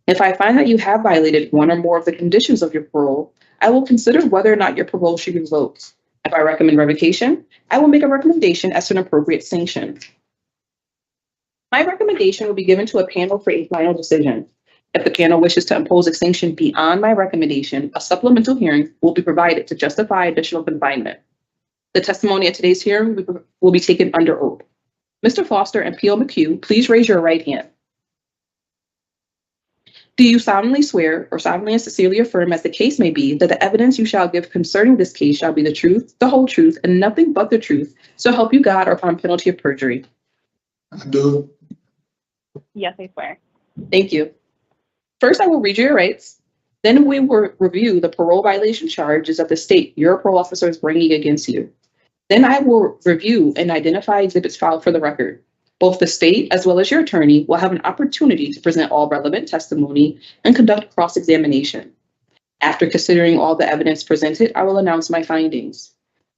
If I find that you have violated one or more of the conditions of your parole, I will consider whether or not your parole should be revoked. If I recommend revocation, I will make a recommendation as to an appropriate sanction. My recommendation will be given to a panel for a final decision. If the panel wishes to impose a sanction beyond my recommendation, a supplemental hearing will be provided to justify additional confinement. The testimony at today's hearing will be taken under oath. Mr. Foster and P.O. McCue, please raise your right hand. Do you solemnly swear or solemnly and sincerely affirm, as the case may be, that the evidence you shall give concerning this case shall be the truth, the whole truth, and nothing but the truth, so help you God, or upon penalty of perjury? I do. Yes, I swear. Thank you. First, I will read you your rights. Then we will review the parole violation charges that the state, your parole officer, is bringing against you. Then I will review and identify exhibits filed for the record. Both the state as well as your attorney will have an opportunity to present all relevant testimony and conduct cross-examination. After considering all the evidence presented, I will announce my findings.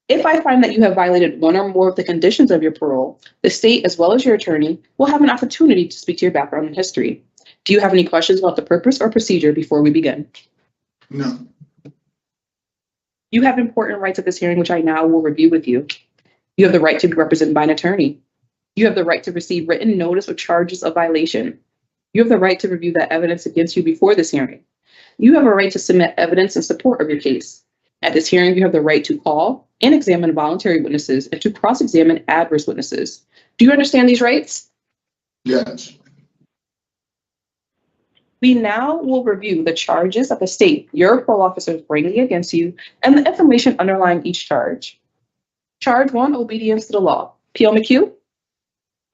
If I find that you have violated one or more of the conditions of your parole, the state as well as your attorney will have an opportunity to speak to your background and history. Do you have any questions about the purpose or procedure before we begin? No. You have important rights at this hearing, which I now will review with you. You have the right to be represented by an attorney. You have the right to receive written notice of charges of violation. You have the right to review that evidence against you before this hearing. You have a right to submit evidence in support of your case. At this hearing, you have the right to call and examine voluntary witnesses and to cross-examine adverse witnesses. Do you understand these rights? Yes. We now will review the charges that the state, your parole officer, is bringing against you and the information underlying each charge. Charge 1, obedience to the law. P.O. McCue?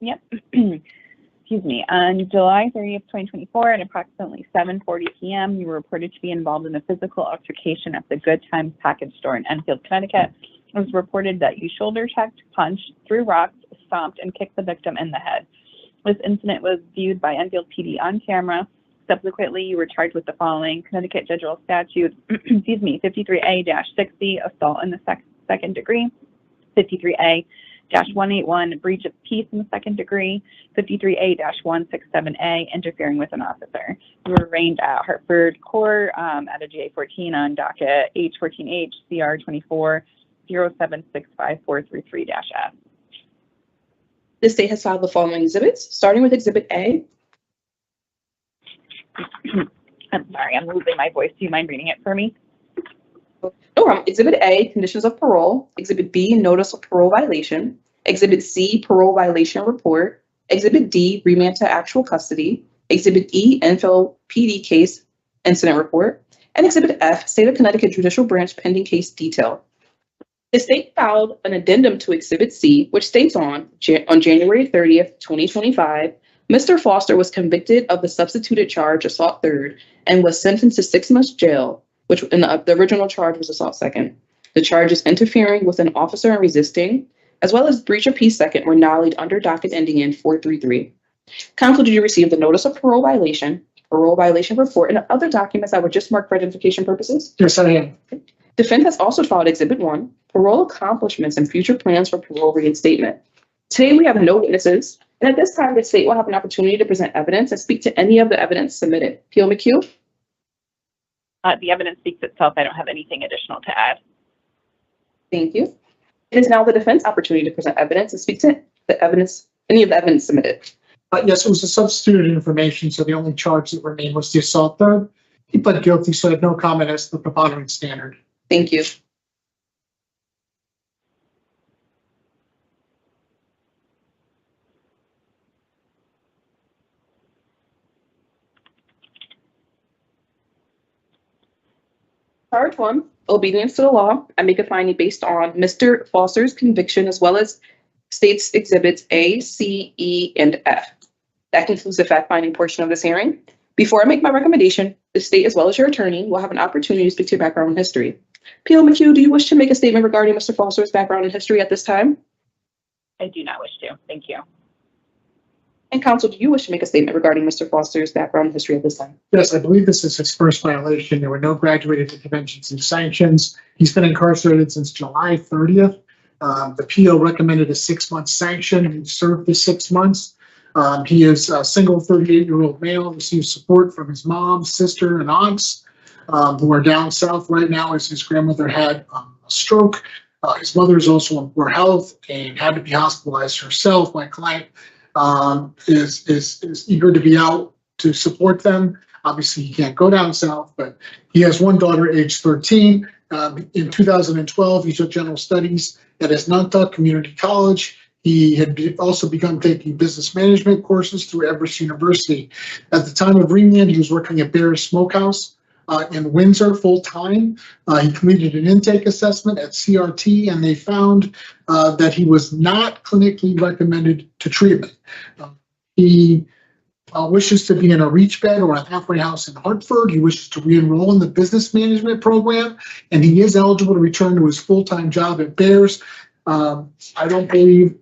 Yep. Excuse me. On July 30th, 2024, at approximately 7:40 p.m., you were reported to be involved in a physical altercation at the Good Times package store in Enfield, Connecticut. It was reported that you shoulder-checked, punched, threw rocks, stomped, and kicked the victim in the head. This incident was viewed by Enfield PD on camera. Subsequently, you were charged with the following: Connecticut General Statute, 53A-60, assault in the second degree, 53A-181, breach of peace in the second degree, 53A-167A, interfering with an officer. You were arraigned at Hartford Court at a GA-14 on docket H14H CR 24-0765433-F. The state has filed the following exhibits, starting with Exhibit A. I'm sorry, I'm losing my voice. Do you mind reading it for me? No problem. Exhibit A, conditions of parole. Exhibit B, notice of parole violation. Exhibit C, parole violation report. Exhibit D, remand to actual custody. Exhibit E, Enfield PD case incident report. And Exhibit F, State of Connecticut Judicial Branch pending case detail. The state filed an addendum to Exhibit C, which states on January 30th, 2025, Mr. Foster was convicted of the substituted charge assault third and was sentenced to 6 months jail, which in the original charge was assault second. The charges interfering with an officer and resisting, as well as breach of peace second, were nollied under docket ending in 433. Counsel, did you receive the notice of parole violation report, and other documents that were just marked for identification purposes? Yes, I am. Defense has also filed Exhibit 1, parole accomplishments and future plans for parole reinstatement. Today, we have no witnesses, and at this time, the state will have an opportunity to present evidence and speak to any of the evidence submitted. P.O. McCue? The evidence speaks itself. I don't have anything additional to add. Thank you. It is now the defense opportunity to present evidence and speak to the evidence, any of the evidence submitted. Yes, it was a substituted information, so the only charge that remained was the assault third. He pled guilty, so I have no comment as to the preponderance standard. Thank you. Charge 1, obedience to the law. I make a finding based on Mr. Foster's conviction as well as states exhibits A, C, E, and F. That concludes the fact-finding portion of this hearing. Before I make my recommendation, the state as well as your attorney will have an opportunity to speak to your background and history. P.O. McCue, do you wish to make a statement regarding Mr. Foster's background and history at this time? I do not wish to. Thank you. And counsel, do you wish to make a statement regarding Mr. Foster's background and history at this time? Yes, I believe this is his first violation. There were no graduated interventions and sanctions. He's been incarcerated since July 30th. The PO recommended a 6-month sanction. He served the 6 months. He is a single 38-year-old male, receives support from his mom, sister, and aunts who are down south right now as his grandmother had a stroke. His mother is also in poor health and had to be hospitalized herself. My client is eager to be out to support them. Obviously, he can't go down south, but he has one daughter, age 13. In 2012, he took general studies at Nantucket Community College. He had also begun taking business management courses through Everest University. At the time of remand, he was working at Bear's Smokehouse in Windsor full-time. He completed an intake assessment at CRT, and they found that he was not clinically recommended to treatment. He wishes to be in a reach bed or a halfway house in Hartford. He wishes to re-enroll in the business management program, and he is eligible to return to his full-time job at Bears. I don't believe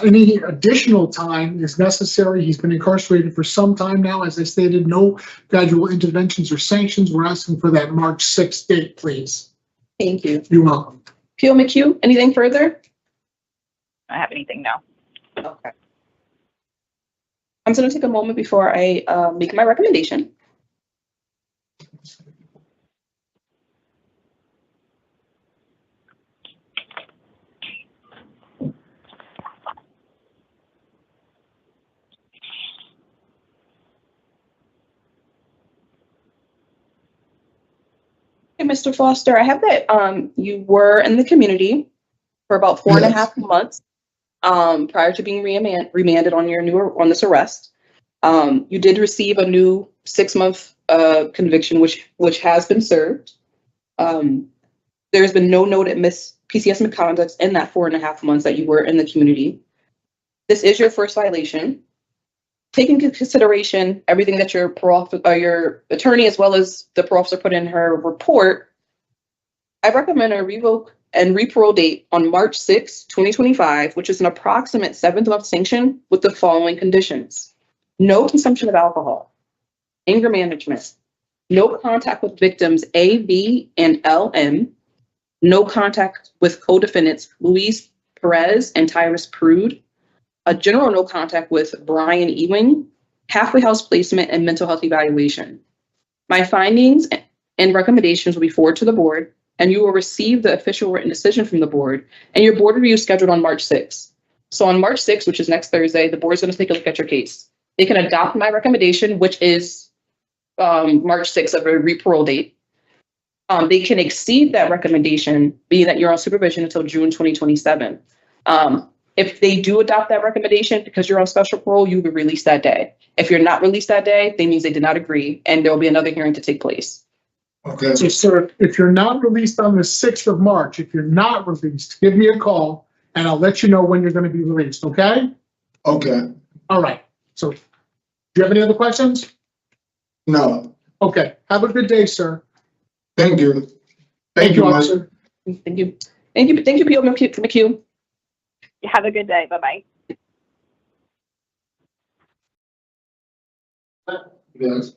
any additional time is necessary. He's been incarcerated for some time now. As I stated, no gradual interventions or sanctions. We're asking for that March 6th date, please. Thank you. You're welcome. P.O. McCue, anything further? I don't have anything now. Okay. I'm going to take a moment before I make my recommendation. Hey, Mr. Foster, I have that you were in the community for about 4.5 months prior to being remanded on this arrest. You did receive a new 6-month conviction, which has been served. There's been no noted PCS misconduct in that 4.5 months that you were in the community. This is your first violation. Taking into consideration everything that your attorney as well as the parole officer put in her report, I recommend a revoke and reparole date on March 6, 2025, which is an approximate 7th-month sanction with the following conditions: no consumption of alcohol, anger management, no contact with victims A, B, and LM, no contact with co-defendants Luis Perez and Tyrus Prude, a general no contact with Brian Ewing, halfway house placement, and mental health evaluation. My findings and recommendations will be forwarded to the board, and you will receive the official written decision from the board, and your board review is scheduled on March 6th. So on March 6th, which is next Thursday, the board is going to take a look at your case. They can adopt my recommendation, which is March 6th of a reparole date. They can exceed that recommendation, being that you're on supervision until June 2027. If they do adopt that recommendation, because you're on special parole, you'll be released that day. If you're not released that day, that means they did not agree, and there will be another hearing to take place. Okay. So, sir, if you're not released on the 6th of March, if you're not released, give me a call, and I'll let you know when you're going to be released, okay? Okay. All right. So, do you have any other questions? No. Okay. Have a good day, sir. Thank you. Thank you, Mike. officer. Thank you. Thank you, P.O. McCue. Have a good day. Bye-bye. Yes.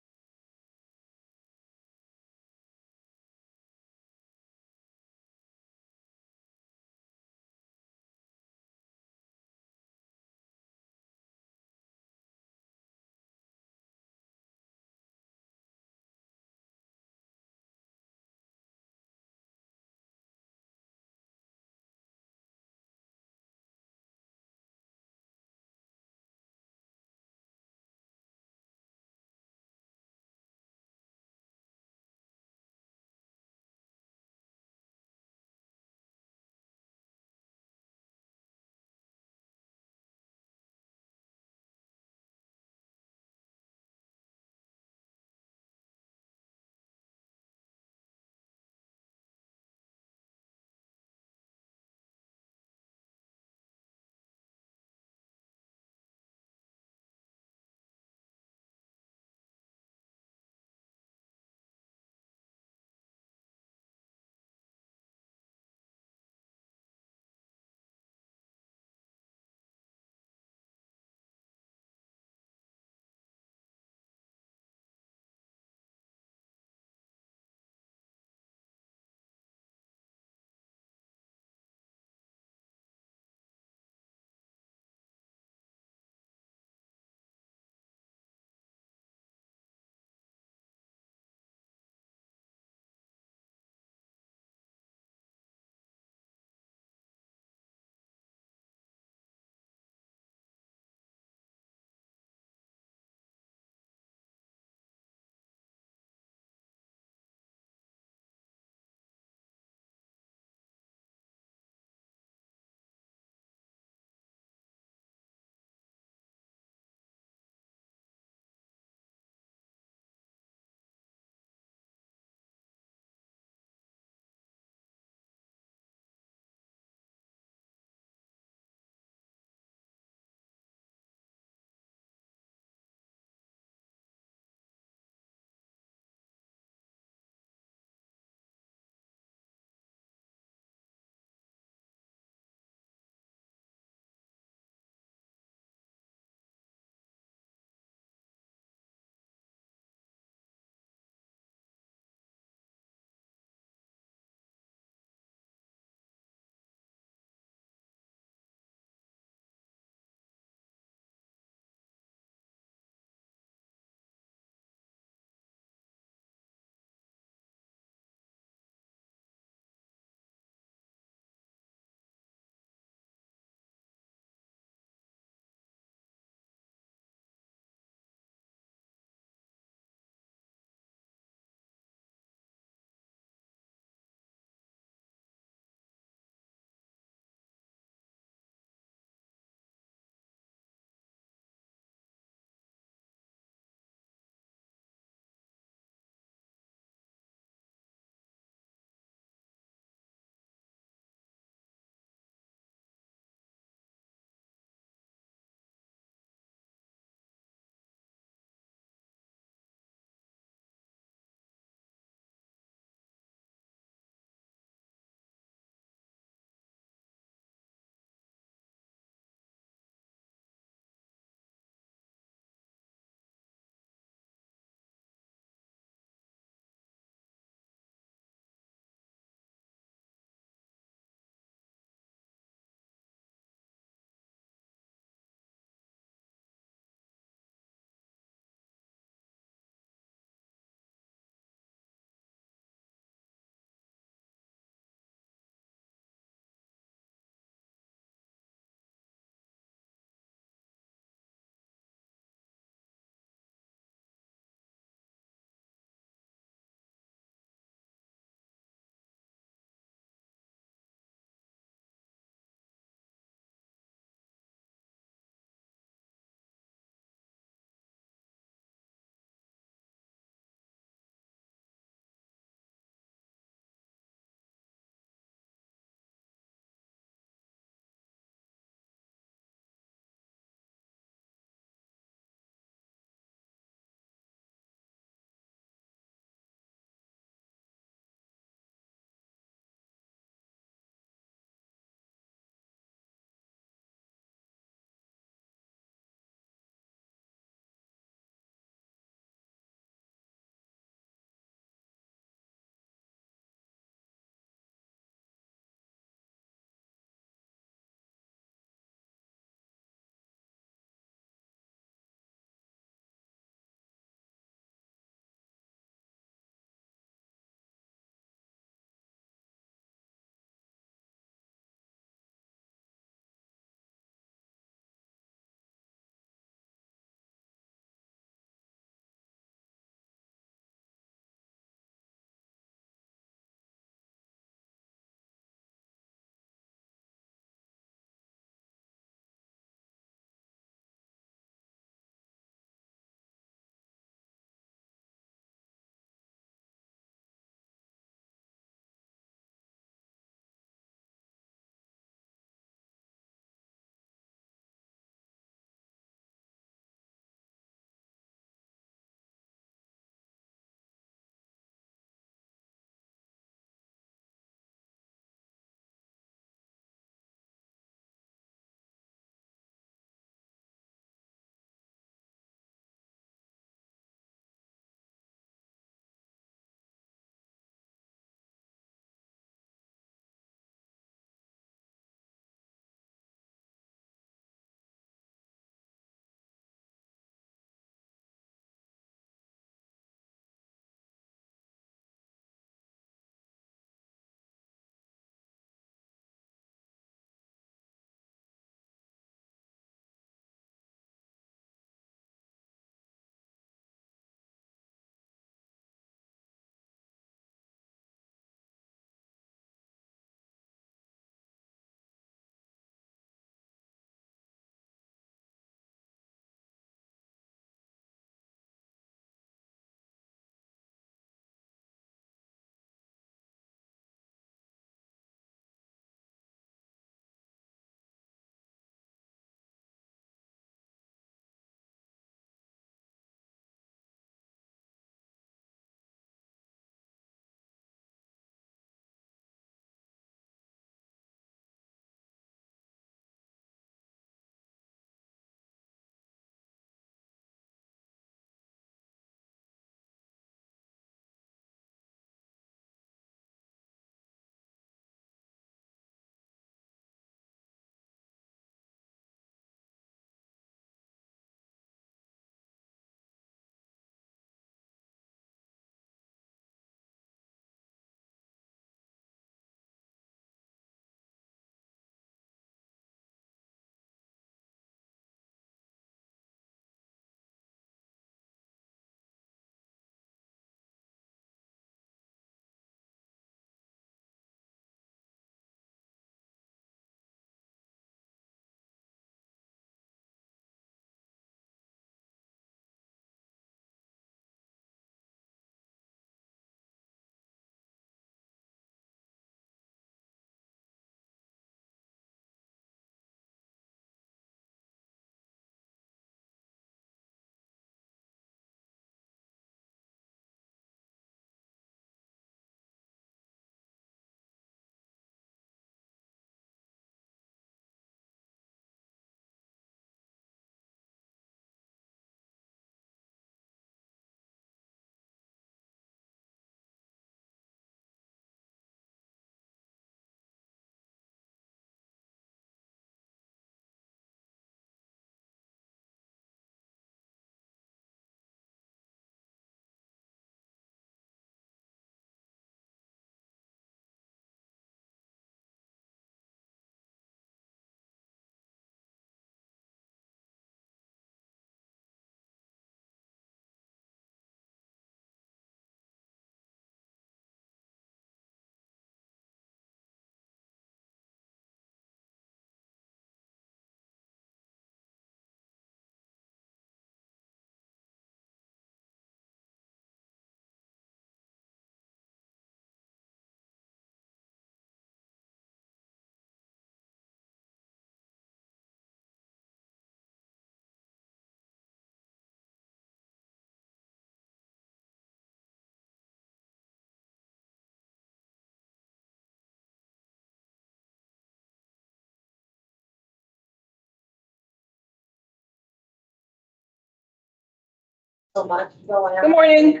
Good morning.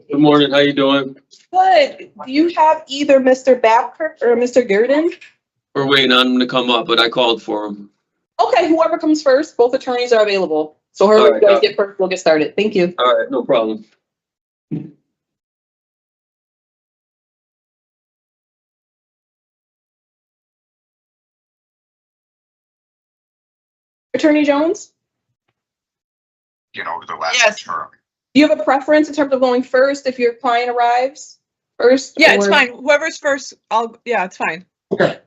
Good morning, how you doing? Good. Do you have either Mr. Babkirk or Mr. Gerdin? We're waiting on him to come up, but I called for him. Okay, whoever comes first, both attorneys are available. So whoever All you right, guys got it. get first, we'll get started. Thank you. All right, no problem. Attorney Jones, Get over the last Yes. term. do you have a preference in terms of going first if your client arrives first? Yeah, it's or- fine. Whoever's first, yeah, it's fine. Okay.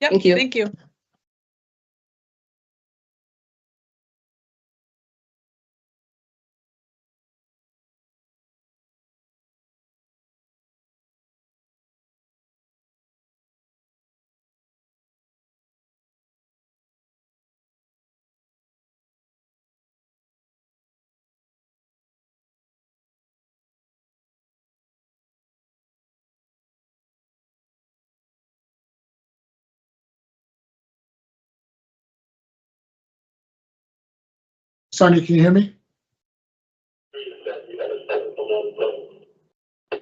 Yep, Thank you. thank you. Sonia, can you hear me?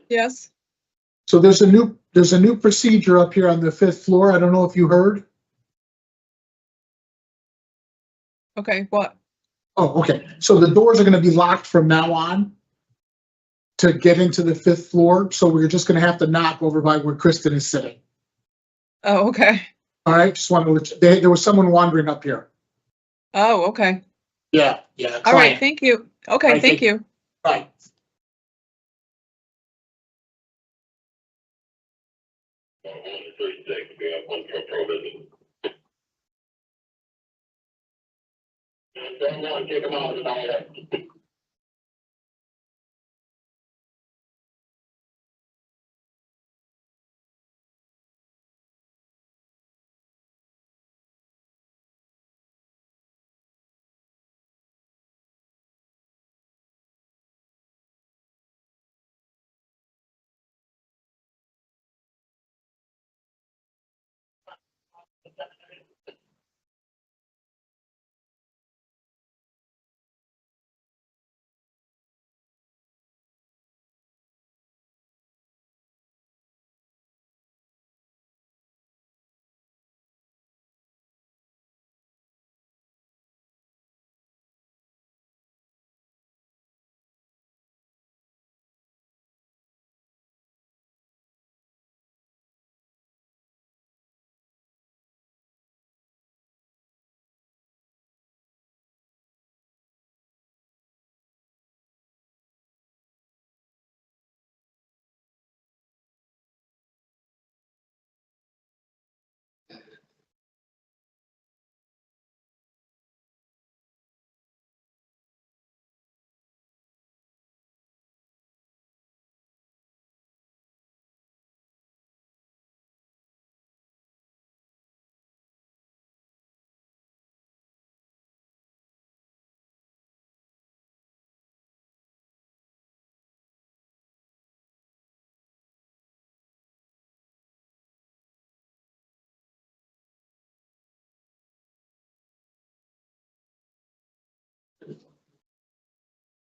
Yes, So there's a new procedure up here on the 5th floor. I don't know if you heard. okay, what? Oh, okay. So the doors are going to be locked from now on to get into the 5th floor. So we're just going to have to knock over by where Kristen is sitting. Oh, okay. All right. Just wanted to, there was someone wandering up here. Oh, okay. Yeah. All right, thank you. Okay, Right, thank you. Right.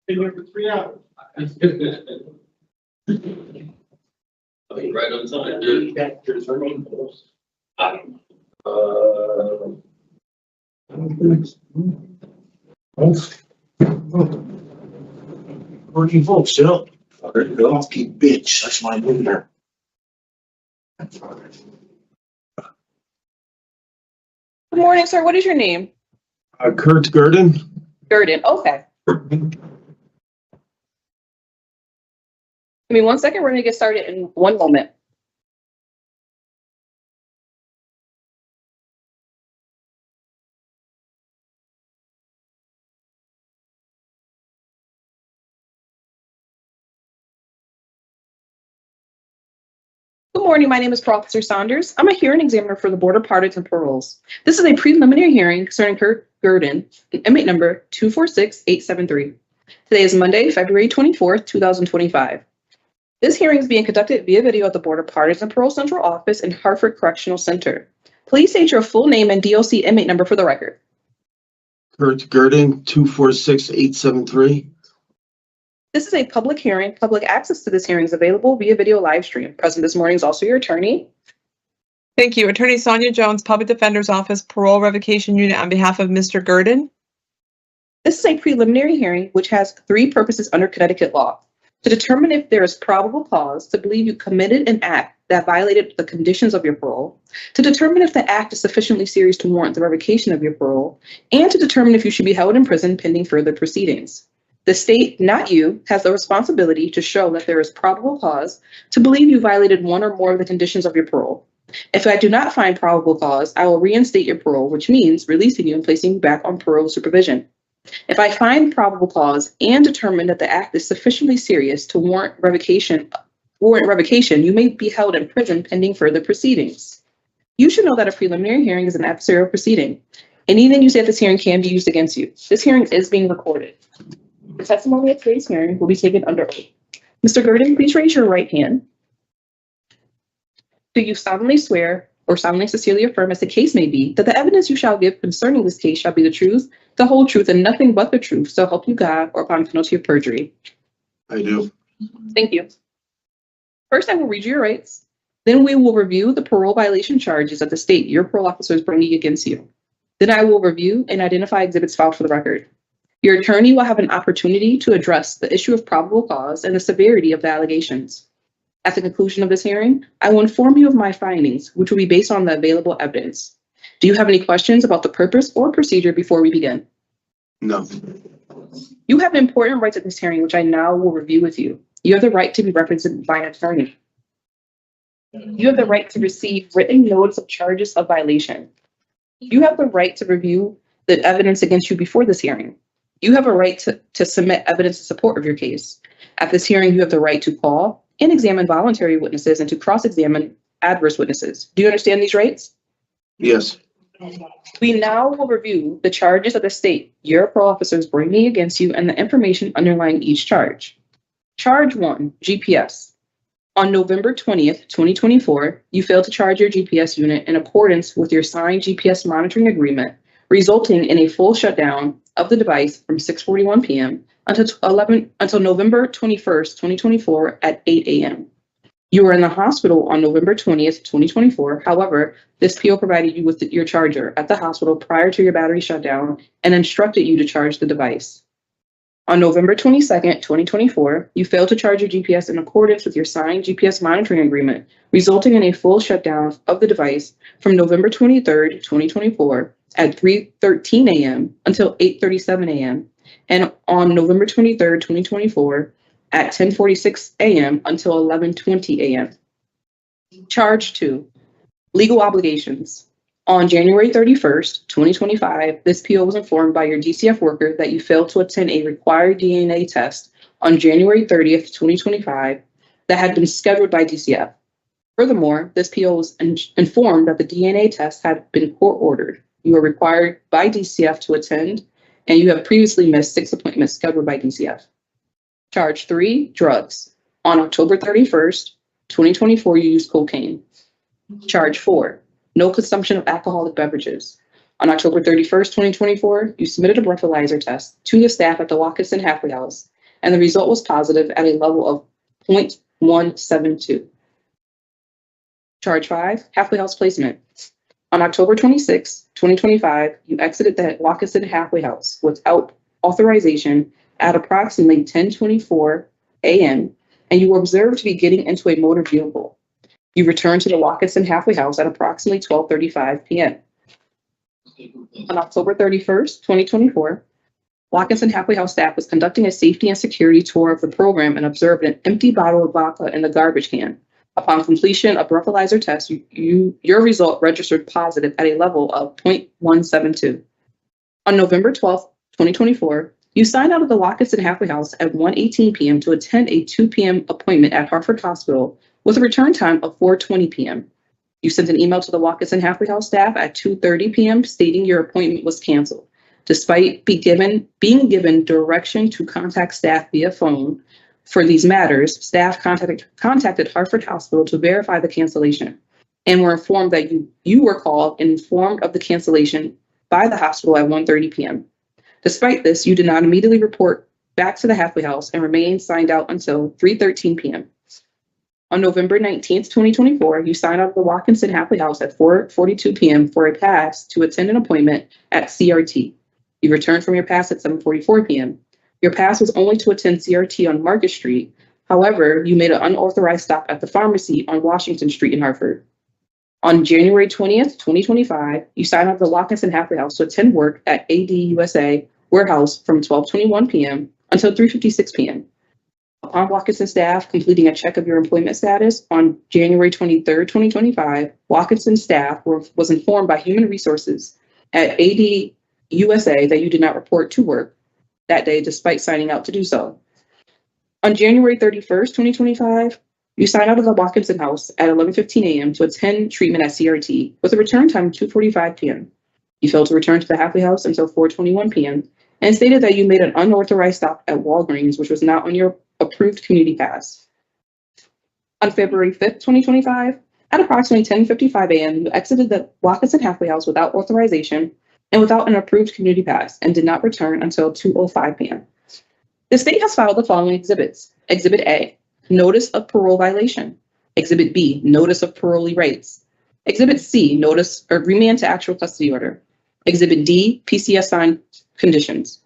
Been here for 3 hours. Right on time, dude. Working folks, you know. Lucky bitch, that's my neighbor. Good morning, sir. What is your name? Kurt Gerdin. Gerdin. Okay. Give me 1 second. We're going to get started in 1 moment. Good morning. My name is Officer Saunders. I'm a hearing examiner for the Board of Pardons and Paroles. This is a preliminary hearing concerning Kurt Gerdin, inmate number 246873. Today is Monday, February 24th, 2025. This hearing is being conducted via video at the Board of Pardons and Parole Central Office in Hartford Correctional Center. Please state your full name and DOC inmate number for the record. Kurt Gerdin, 246873. This is a public hearing. Public access to this hearing is available via video live stream. Present this morning is also your attorney. Thank you. Attorney Sonia Jones, Public Defender's Office, Parole Revocation Unit on behalf of Mr. Gerdin. This is a preliminary hearing which has three purposes under Connecticut law. To determine if there is probable cause to believe you committed an act that violated the conditions of your parole, to determine if the act is sufficiently serious to warrant the revocation of your parole, and to determine if you should be held in prison pending further proceedings. The state, not you, has the responsibility to show that there is probable cause to believe you violated one or more of the conditions of your parole. If I do not find probable cause, I will reinstate your parole, which means releasing you and placing you back on parole supervision. If I find probable cause and determine that the act is sufficiently serious to warrant revocation, you may be held in prison pending further proceedings. You should know that a preliminary hearing is an adversarial proceeding. Anything you say at this hearing can be used against you. This hearing is being recorded. The testimony at today's hearing will be taken under oath. Mr. Gerdin, please raise your right hand. Do you solemnly swear or solemnly sincerely affirm, as the case may be, that the evidence you shall give concerning this case shall be the truth, the whole truth, and nothing but the truth, so help you God, or upon penalty of perjury? I do. Thank you. First, I will read you your rights. Then we will review the parole violation charges that the state your parole officer is bringing against you. Then I will review and identify exhibits filed for the record. Your attorney will have an opportunity to address the issue of probable cause and the severity of the allegations. At the conclusion of this hearing, I will inform you of my findings, which will be based on the available evidence. Do you have any questions about the purpose or procedure before we begin? No. You have important rights at this hearing, which I now will review with you. You have the right to be represented by an attorney. You have the right to receive written notice of charges of violation. You have the right to review the evidence against you before this hearing. You have a right to submit evidence in support of your case. At this hearing, you have the right to call and examine voluntary witnesses and to cross-examine adverse witnesses. Do you understand these rights? Yes. We now will review the charges of the state your parole officers bringing against you and the information underlying each charge. Charge 1, GPS. On November 20th, 2024, you failed to charge your GPS unit in accordance with your signed GPS monitoring agreement, resulting in a full shutdown of the device from 6:41 p.m. until November 21st, 2024 at 8 a.m. You were in the hospital on November 20th, 2024. However, this PO provided you with your charger at the hospital prior to your battery shutdown and instructed you to charge the device. On November 22nd, 2024, you failed to charge your GPS in accordance with your signed GPS monitoring agreement, resulting in a full shutdown of the device from November 23rd, 2024 at 3:13 a.m. until 8:37 a.m. and on November 23rd, 2024 at 10:46 a.m. until 11:20 a.m. Charge 2, legal obligations. On January 31st, 2025, this PO was informed by your DCF worker that you failed to attend a required DNA test on January 30th, 2025 that had been scheduled by DCF. Furthermore, this PO was informed that the DNA test had been court-ordered. You are required by DCF to attend, and you have previously missed 6 appointments scheduled by DCF. Charge 3, drugs. On October 31st, 2024, you used cocaine. Charge 4, no consumption of alcoholic beverages. On October 31st, 2024, you submitted a breathalyzer test to the staff at the Watkinson Halfway House, and the result was positive at a level of 0.172. Charge 5, halfway house placement. On October 26, 2025, you exited the Watkinson Halfway House without authorization at approximately 10:24 a.m., and you were observed to be getting into a motor vehicle. You returned to the Watkinson Halfway House at approximately 12:35 p.m. On October 31st, 2024, Watkinson Halfway House staff was conducting a safety and security tour of the program and observed an empty bottle of vodka in the garbage can. Upon completion of breathalyzer test, your result registered positive at a level of 0.172. On November 12th, 2024, you signed out of the Watkinson Halfway House at 1:18 p.m. to attend a 2 p.m. appointment at Hartford Hospital with a return time of 4:20 p.m. You sent an email to the Watkinson Halfway House staff at 2:30 p.m. stating your appointment was canceled. Despite being given direction to contact staff via phone for these matters, staff contacted Hartford Hospital to verify the cancellation and were informed that you were called and informed of the cancellation by the hospital at 1:30 p.m. Despite this, you did not immediately report back to the halfway house and remained signed out until 3:13 p.m. On November 19th, 2024, you signed out of the Watkinson halfway house at 4:42 p.m. for a pass to attend an appointment at CRT. You returned from your pass at 7:44 p.m. Your pass was only to attend CRT on Market Street. However, you made an unauthorized stop at the pharmacy on Washington Street in Hartford. On January 20th, 2025, you signed out of the Watkinson halfway house to attend work at ADUSA warehouse from 12:21 p.m. until 3:56 p.m. Upon Watkinson staff completing a check of your employment status on January 23rd, 2025, Watkinson staff was informed by Human Resources at ADUSA that you did not report to work that day despite signing out to do so. On January 31st, 2025, you signed out of the Watkinson house at 11:15 a.m. to attend treatment at CRT with a return time of 2:45 p.m. You failed to return to the halfway house until 4:21 p.m. and stated that you made an unauthorized stop at Walgreens, which was not on your approved community pass. On February 5th, 2025, at approximately 10:55 a.m., you exited the Watkinson halfway house without authorization and without an approved community pass and did not return until 2:05 p.m. The state has filed the following exhibits. Exhibit A, notice of parole violation. Exhibit B, notice of parolee rights. Exhibit C, notice of remand to actual custody order. Exhibit D, PCS signed conditions.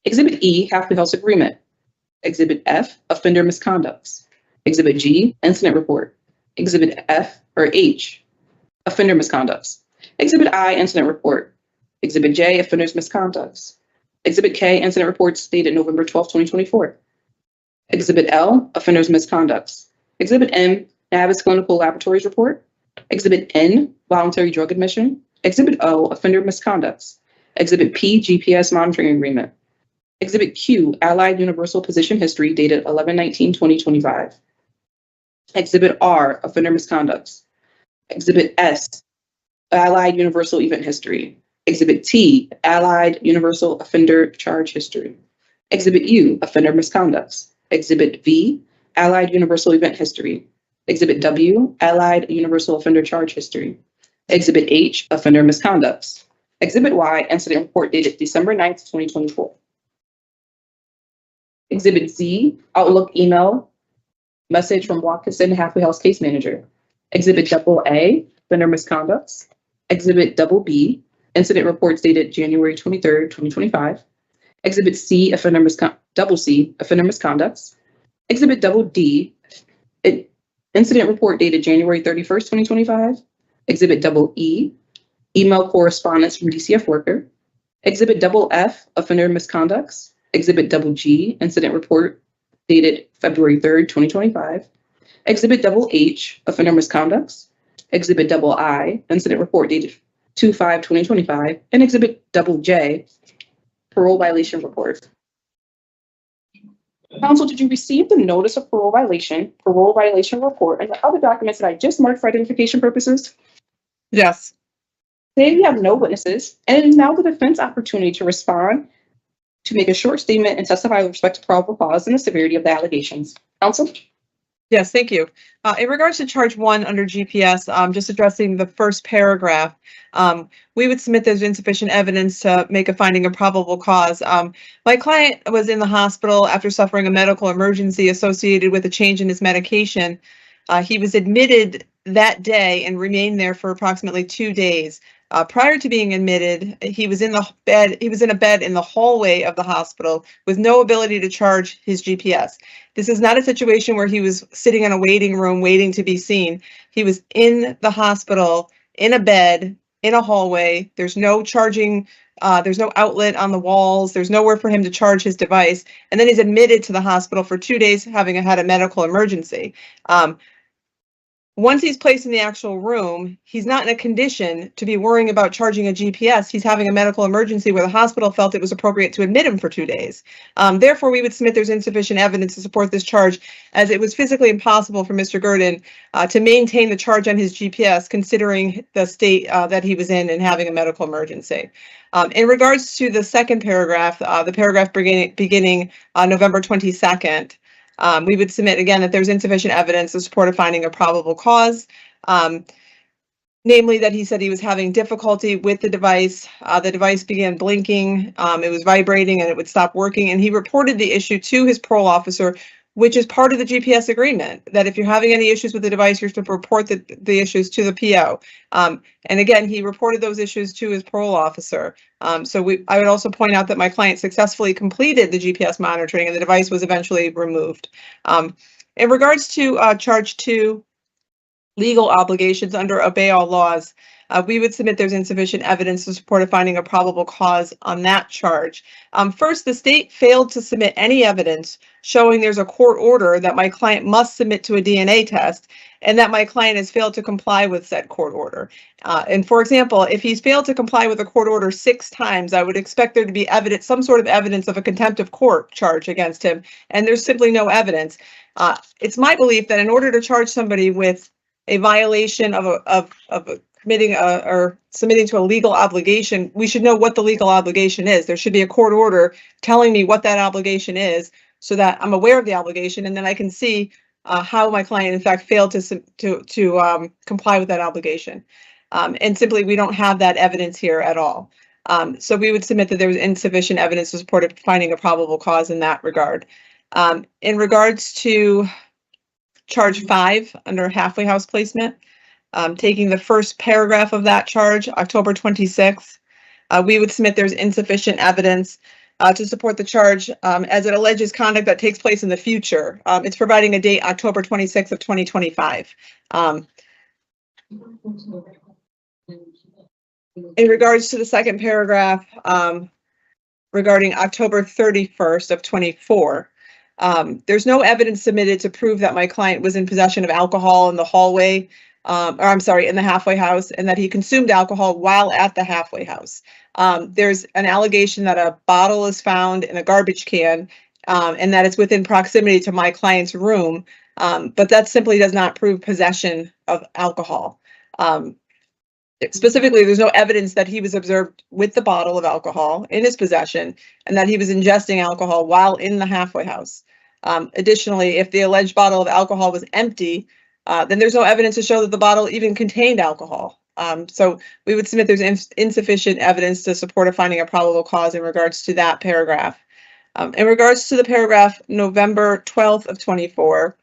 Exhibit E, halfway house agreement. Exhibit F, offender misconducts. Exhibit G, incident report. Exhibit F or H, offender misconducts. Exhibit I, incident report. Exhibit J, offenders misconducts. Exhibit K, incident reports dated November 12, 2024. Exhibit L, offenders misconducts. Exhibit M, NAVIS clinical laboratories report. Exhibit N, voluntary drug admission. Exhibit O, offender misconducts. Exhibit P, GPS monitoring agreement. Exhibit Q, Allied Universal Position History dated 11/19/2025. Exhibit R, offender misconducts. Exhibit S, Allied Universal Event History. Exhibit T, Allied Universal Offender Charge History. Exhibit U, offender misconducts. Exhibit V, Allied Universal Event History. Exhibit W, Allied Universal Offender Charge History. Exhibit H, offender misconducts. Exhibit Y, incident report dated December 9th, 2024. Exhibit Z, Outlook email message from Watkinson halfway house case manager. Exhibit double A, offender misconducts. Exhibit double B, incident reports dated January 23rd, 2025. Exhibit C, double C, offender misconducts. Exhibit double D, incident report dated January 31st, 2025. Exhibit double E, email correspondence from DCF worker. Exhibit double F, offender misconducts. Exhibit double G, incident report dated February 3rd, 2025. Exhibit double H, offender misconducts. Exhibit double I, incident report dated 2/5/2025. And Exhibit double J, parole violation report. Council, did you receive the notice of parole violation report, and the other documents that I just marked for identification purposes? Yes. Today we have no witnesses, and it is now the defense opportunity to respond, to make a short statement and testify with respect to probable cause and the severity of the allegations. Counsel? Yes, thank you. In regards to charge 1 under GPS, just addressing the first paragraph, we would submit there's insufficient evidence to make a finding of probable cause. My client was in the hospital after suffering a medical emergency associated with a change in his medication. He was admitted that day and remained there for approximately 2 days. Prior to being admitted, he was in a bed in the hallway of the hospital with no ability to charge his GPS. This is not a situation where he was sitting in a waiting room waiting to be seen. He was in the hospital, in a bed, in a hallway. There's no charging, there's no outlet on the walls. There's nowhere for him to charge his device. And then he's admitted to the hospital for 2 days, having had a medical emergency. Once he's placed in the actual room, he's not in a condition to be worrying about charging a GPS. He's having a medical emergency where the hospital felt it was appropriate to admit him for 2 days. Therefore, we would submit there's insufficient evidence to support this charge, as it was physically impossible for Mr. Gerdin to maintain the charge on his GPS, considering the state that he was in and having a medical emergency. In regards to the second paragraph, the paragraph beginning November 22nd, we would submit again that there's insufficient evidence to support a finding of probable cause. namely that he said he was having difficulty with the device. The device began blinking, it was vibrating, and it would stop working. And he reported the issue to his parole officer, which is part of the GPS agreement, that if you're having any issues with the device, you're supposed to report the issues to the PO. And again, he reported those issues to his parole officer. I would also point out that my client successfully completed the GPS monitoring and the device was eventually removed. In regards to charge 2, legal obligations under obey all laws, we would submit there's insufficient evidence to support a finding of probable cause on that charge. First, the state failed to submit any evidence showing there's a court order that my client must submit to a DNA test and that my client has failed to comply with said court order. And for example, if he's failed to comply with a court order 6 times, I would expect there to be evidence, some sort of evidence of a contempt of court charge against him, and there's simply no evidence. It's my belief that in order to charge somebody with a violation of committing or submitting to a legal obligation, we should know what the legal obligation is. There should be a court order telling me what that obligation is so that I'm aware of the obligation, and then I can see how my client in fact failed to comply with that obligation. And simply, we don't have that evidence here at all. So we would submit that there was insufficient evidence to support finding a probable cause in that regard. In regards to charge 5 under halfway house placement, taking the first paragraph of that charge, October 26th, we would submit there's insufficient evidence to support the charge as it alleges conduct that takes place in the future. It's providing a date, October 26th of 2025. In regards to the second paragraph, regarding October 31st of 24, there's no evidence submitted to prove that my client was in possession of alcohol in the hallway, in the halfway house, and that he consumed alcohol while at the halfway house. There's an allegation that a bottle is found in a garbage can, and that it's within proximity to my client's room, but that simply does not prove possession of alcohol. Specifically, there's no evidence that he was observed with the bottle of alcohol in his possession and that he was ingesting alcohol while in the halfway house. Additionally, if the alleged bottle of alcohol was empty, then there's no evidence to show that the bottle even contained alcohol. So we would submit there's insufficient evidence to support a finding of probable cause in regards to that paragraph. In regards to the paragraph November 12th of 24,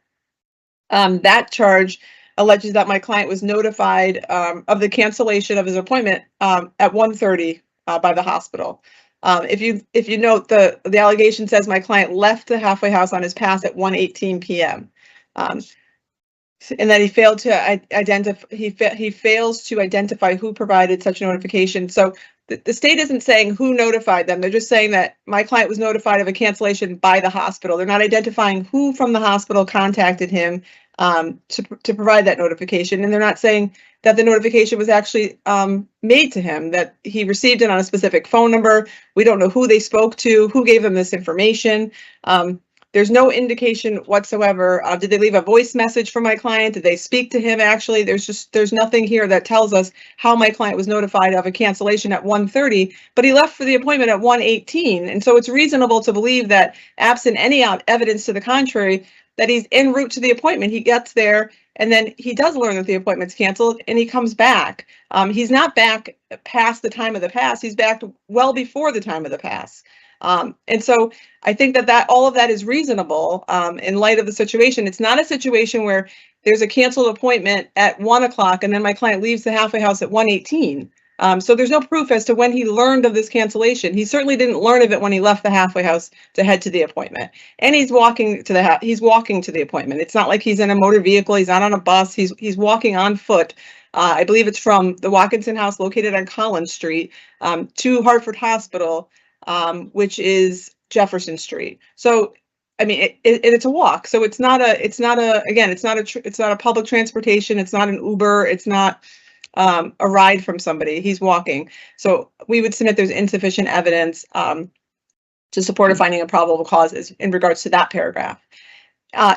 that charge alleges that my client was notified of the cancellation of his appointment at 1:30 by the hospital. If you note, the allegation says my client left the halfway house on his pass at 1:18 p.m. And that he failed to identify. He fails to identify who provided such notification. So the state isn't saying who notified them. They're just saying that my client was notified of a cancellation by the hospital. They're not identifying who from the hospital contacted him to provide that notification, and they're not saying that the notification was actually made to him, that he received it on a specific phone number. We don't know who they spoke to, who gave them this information. There's no indication whatsoever. Did they leave a voice message for my client? Did they speak to him actually? There's nothing here that tells us how my client was notified of a cancellation at 1:30, but he left for the appointment at 1:18. And so it's reasonable to believe that, absent any evidence to the contrary, that he's en route to the appointment. He gets there and then he does learn that the appointment's canceled and he comes back. He's not back past the time of the pass. He's back well before the time of the pass. And so I think that all of that is reasonable in light of the situation. It's not a situation where there's a canceled appointment at 1 o'clock and then my client leaves the halfway house at 1:18. So there's no proof as to when he learned of this cancellation. He certainly didn't learn of it when he left the halfway house to head to the appointment. And he's walking to the appointment. It's not like he's in a motor vehicle. He's not on a bus. He's walking on foot. I believe it's from the Watkinson house located on Collins Street to Hartford Hospital, which is Jefferson Street. So I mean, it's a walk. So it's not a public transportation. It's not an Uber. It's not a ride from somebody. He's walking. So we would submit there's insufficient evidence to support a finding of probable cause in regards to that paragraph.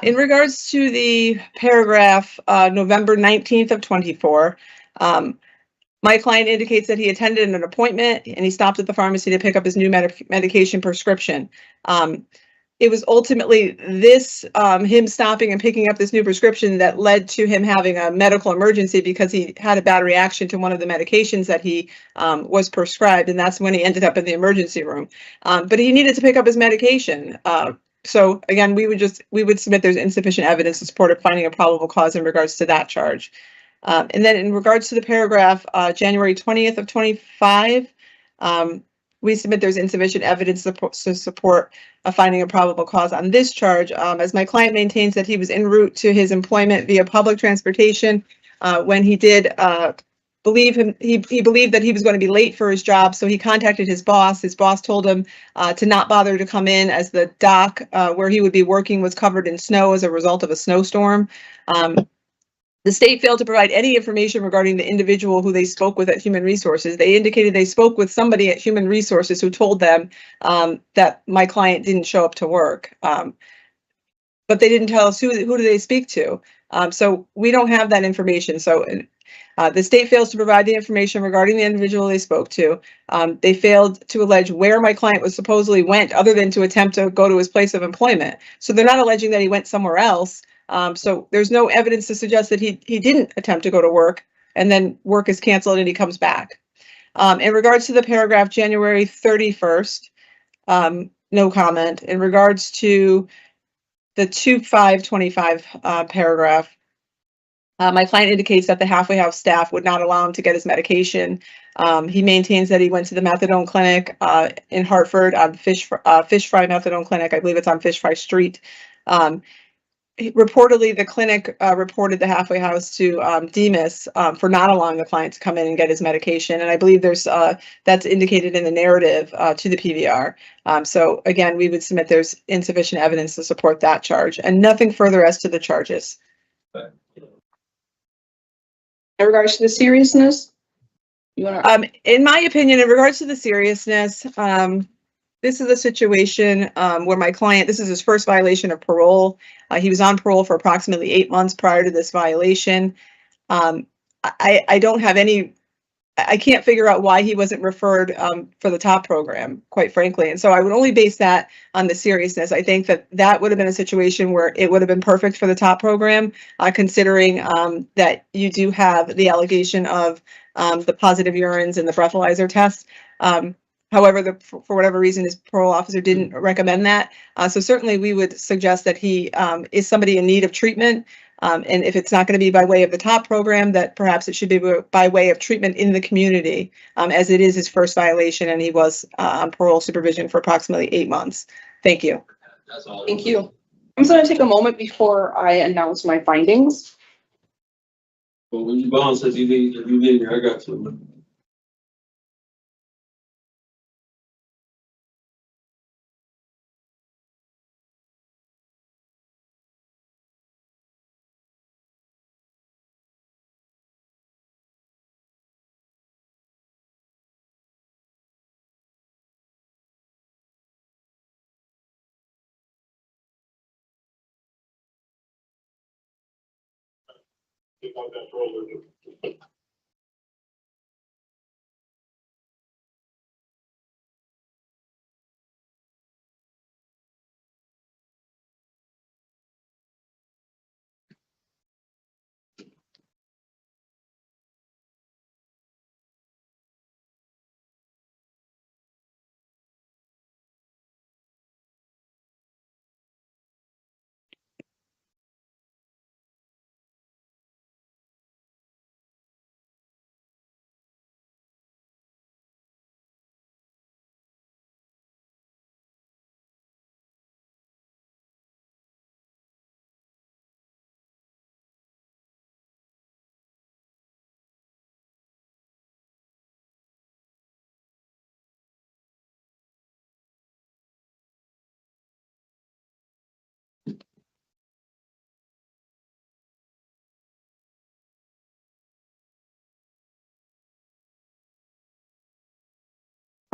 In regards to the paragraph November 19th of 24, my client indicates that he attended an appointment and he stopped at the pharmacy to pick up his new medication prescription. it was ultimately this, him stopping and picking up this new prescription that led to him having a medical emergency because he had a bad reaction to one of the medications that he was prescribed, and that's when he ended up in the emergency room. But he needed to pick up his medication. So again, we would submit there's insufficient evidence to support finding a probable cause in regards to that charge. And then in regards to the paragraph, January 20th of 25, we submit there's insufficient evidence to support a finding of probable cause on this charge, as my client maintains that he was en route to his employment via public transportation when he did he believed that he was going to be late for his job, so he contacted his boss. His boss told him to not bother to come in as the dock where he would be working was covered in snow as a result of a snowstorm. The state failed to provide any information regarding the individual who they spoke with at Human Resources. They indicated they spoke with somebody at Human Resources who told them that my client didn't show up to work. But they didn't tell us who do they speak to. So we don't have that information. So the state fails to provide the information regarding the individual they spoke to. They failed to allege where my client was supposedly went other than to attempt to go to his place of employment. So they're not alleging that he went somewhere else. So there's no evidence to suggest that he didn't attempt to go to work and then work is canceled and he comes back. In regards to the paragraph January 31st, no comment. In regards to the 2/5/25 paragraph, my client indicates that the halfway house staff would not allow him to get his medication. He maintains that he went to the methadone clinic in Hartford on Fish Fry Methadone Clinic. I believe it's on Fish Fry Street. Reportedly, the clinic reported the halfway house to Demas for not allowing the client to come in and get his medication. And I believe there's that's indicated in the narrative to the PVR. So again, we would submit there's insufficient evidence to support that charge and nothing further as to the charges. In regards to the seriousness, you want to? In my opinion, in regards to the seriousness, this is a situation where my client, this is his first violation of parole. He was on parole for approximately 8 months prior to this violation. I don't have any, I can't figure out why he wasn't referred for the TOP program, quite frankly. And so I would only base that on the seriousness. I think that that would have been a situation where it would have been perfect for the TOP program, considering that you do have the allegation of the positive urines and the breathalyzer test. However, for whatever reason, his parole officer didn't recommend that. So certainly we would suggest that he is somebody in need of treatment. And if it's not going to be by way of the TOP program, that perhaps it should be by way of treatment in the community, as it is his first violation and he was on parole supervision for approximately 8 months. Thank you. Thank you. I'm just going to take a moment before I announce my findings. Well, when you bounce, if you need here, I got some.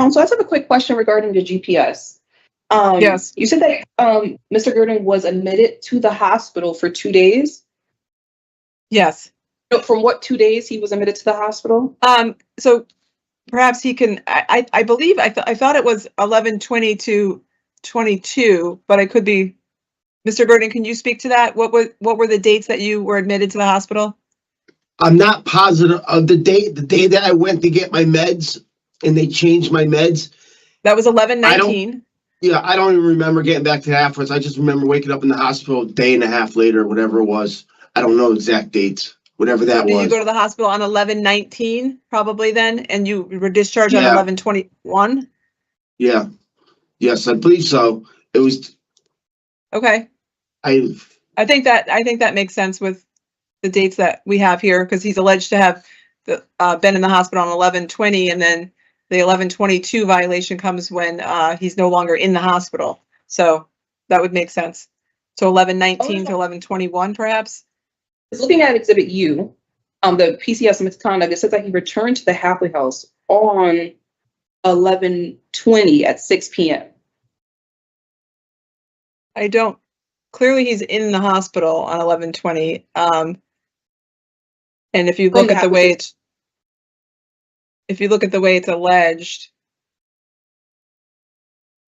So I just have a quick question regarding the GPS. Yes. You said that Mr. Gerdin was admitted to the hospital for 2 days. Yes. From what 2 days he was admitted to the hospital? So perhaps he can, I believe, I thought it was 11/20 to 11/22, but I could be. Mr. Gerdin, can you speak to that? What were the dates that you were admitted to the hospital? I'm not positive of the day that I went to get my meds and they changed my meds. That was 11/19. Yeah, I don't even remember getting back to the afterwards. I just remember waking up in the hospital a day and a half later, whatever it was. I don't know exact dates, whatever that Did was. you go to the hospital on 11/19 probably then, and you were discharged on Yeah. 11/21? Yeah. Yes, I believe so. It was, Okay. I think that makes sense with the dates that we have here, because he's alleged to have been in the hospital on 11/20, and then the 11/22 violation comes when he's no longer in the hospital. So that would make sense. So 11/19 to 11/21, perhaps. Looking at Exhibit U, the PCS misconduct, it says that he returned to the halfway house on 11/20 at 6 p.m. I don't. Clearly, he's in the hospital on 11/20. And if you look at the way it's alleged,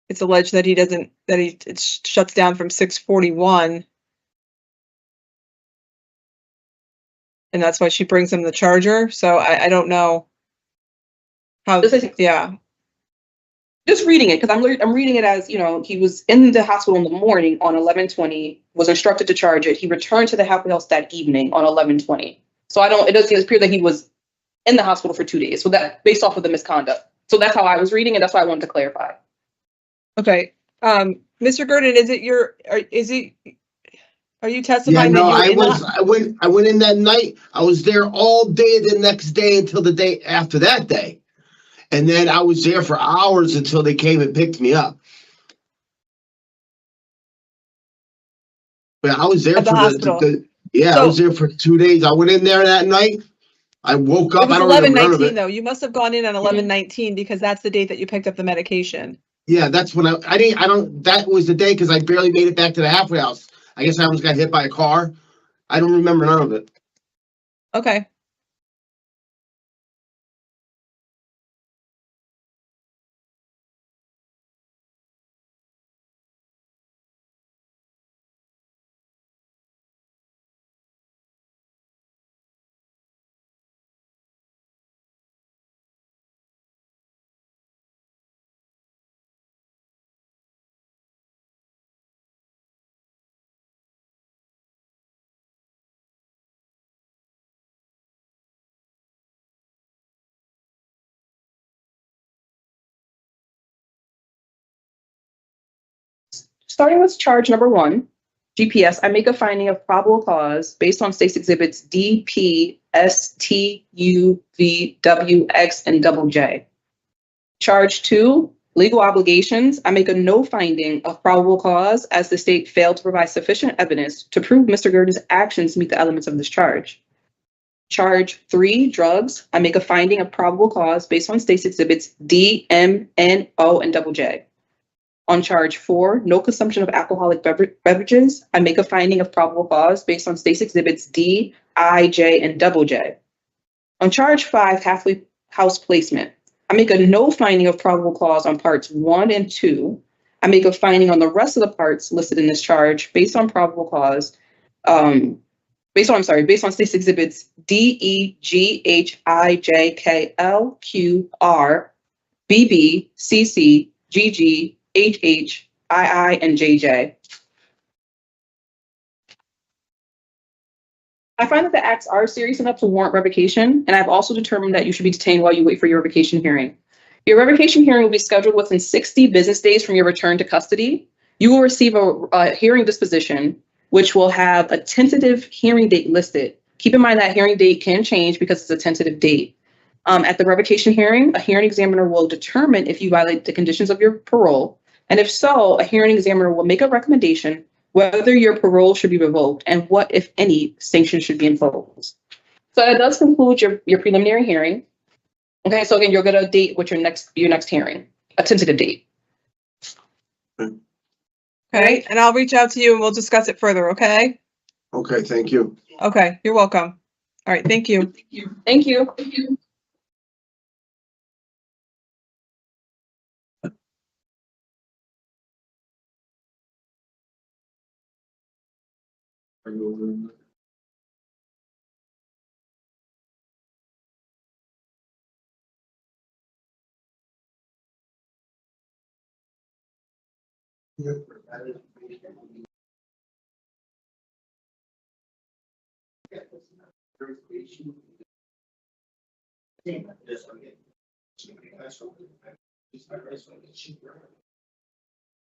it's alleged that it shuts down from 6:41. And that's why she brings him the charger. So I don't know how, yeah. Just reading it, because I'm reading it as, he was in the hospital in the morning on 11/20, was instructed to charge it. He returned to the halfway house that evening on 11/20. So it doesn't appear that he was in the hospital for 2 days. So that, based off of the misconduct. So that's how I was reading it. That's why I wanted to clarify. Okay. Mr. Gerdin, are you testifying yeah, no, that I went in that night. I was there all day the next day until the day after that day. And then I was there for hours until they came and picked me up. But I was there at the hospital? I was there for 2 days. I went in there that night. I woke up. It was I don't remember none of 11/19 it. though. You must have gone in on 11/19 because that's the date that you picked up the medication. Yeah, that's when that was the day because I barely made it back to the halfway house. I guess I almost got hit by a car. I don't remember none of it. Okay. Starting with charge number 1, GPS, I make a finding of probable cause based on state's exhibits D, P, S, T, U, V, W, X, and double J. Charge 2, legal obligations, I make a no finding of probable cause as the state failed to provide sufficient evidence to prove Mr. Gerdin's actions meet the elements of this charge. Charge 3, drugs, I make a finding of probable cause based on state's exhibits D, M, N, O, and double J. On charge 4, no consumption of alcoholic beverages, I make a finding of probable cause based on state's exhibits D, I, J, and double J. On charge 5, halfway house placement, I make a no finding of probable cause on parts 1 and 2. I make a finding on the rest of the parts listed in this charge based on probable cause, based on state's exhibits D, E, G, H, I, J, K, L, Q, R, B, B, C, C, G, G, H, H, I, and J, J. I find that the acts are serious enough to warrant revocation, and I've also determined that you should be detained while you wait for your revocation hearing. Your revocation hearing will be scheduled within 60 business days from your return to custody. You will receive a hearing disposition, which will have a tentative hearing date listed. Keep in mind that hearing date can change because it's a tentative date. At the revocation hearing, a hearing examiner will determine if you violate the conditions of your parole, and if so, a hearing examiner will make a recommendation whether your parole should be revoked and what, if any, sanctions should be imposed. So that does conclude your preliminary hearing. Okay, so again, you'll get a date with your next hearing, a tentative date. Okay, and I'll reach out to you and we'll discuss it further, okay? Okay, thank you. Okay, you're welcome. All right, thank you. Thank you.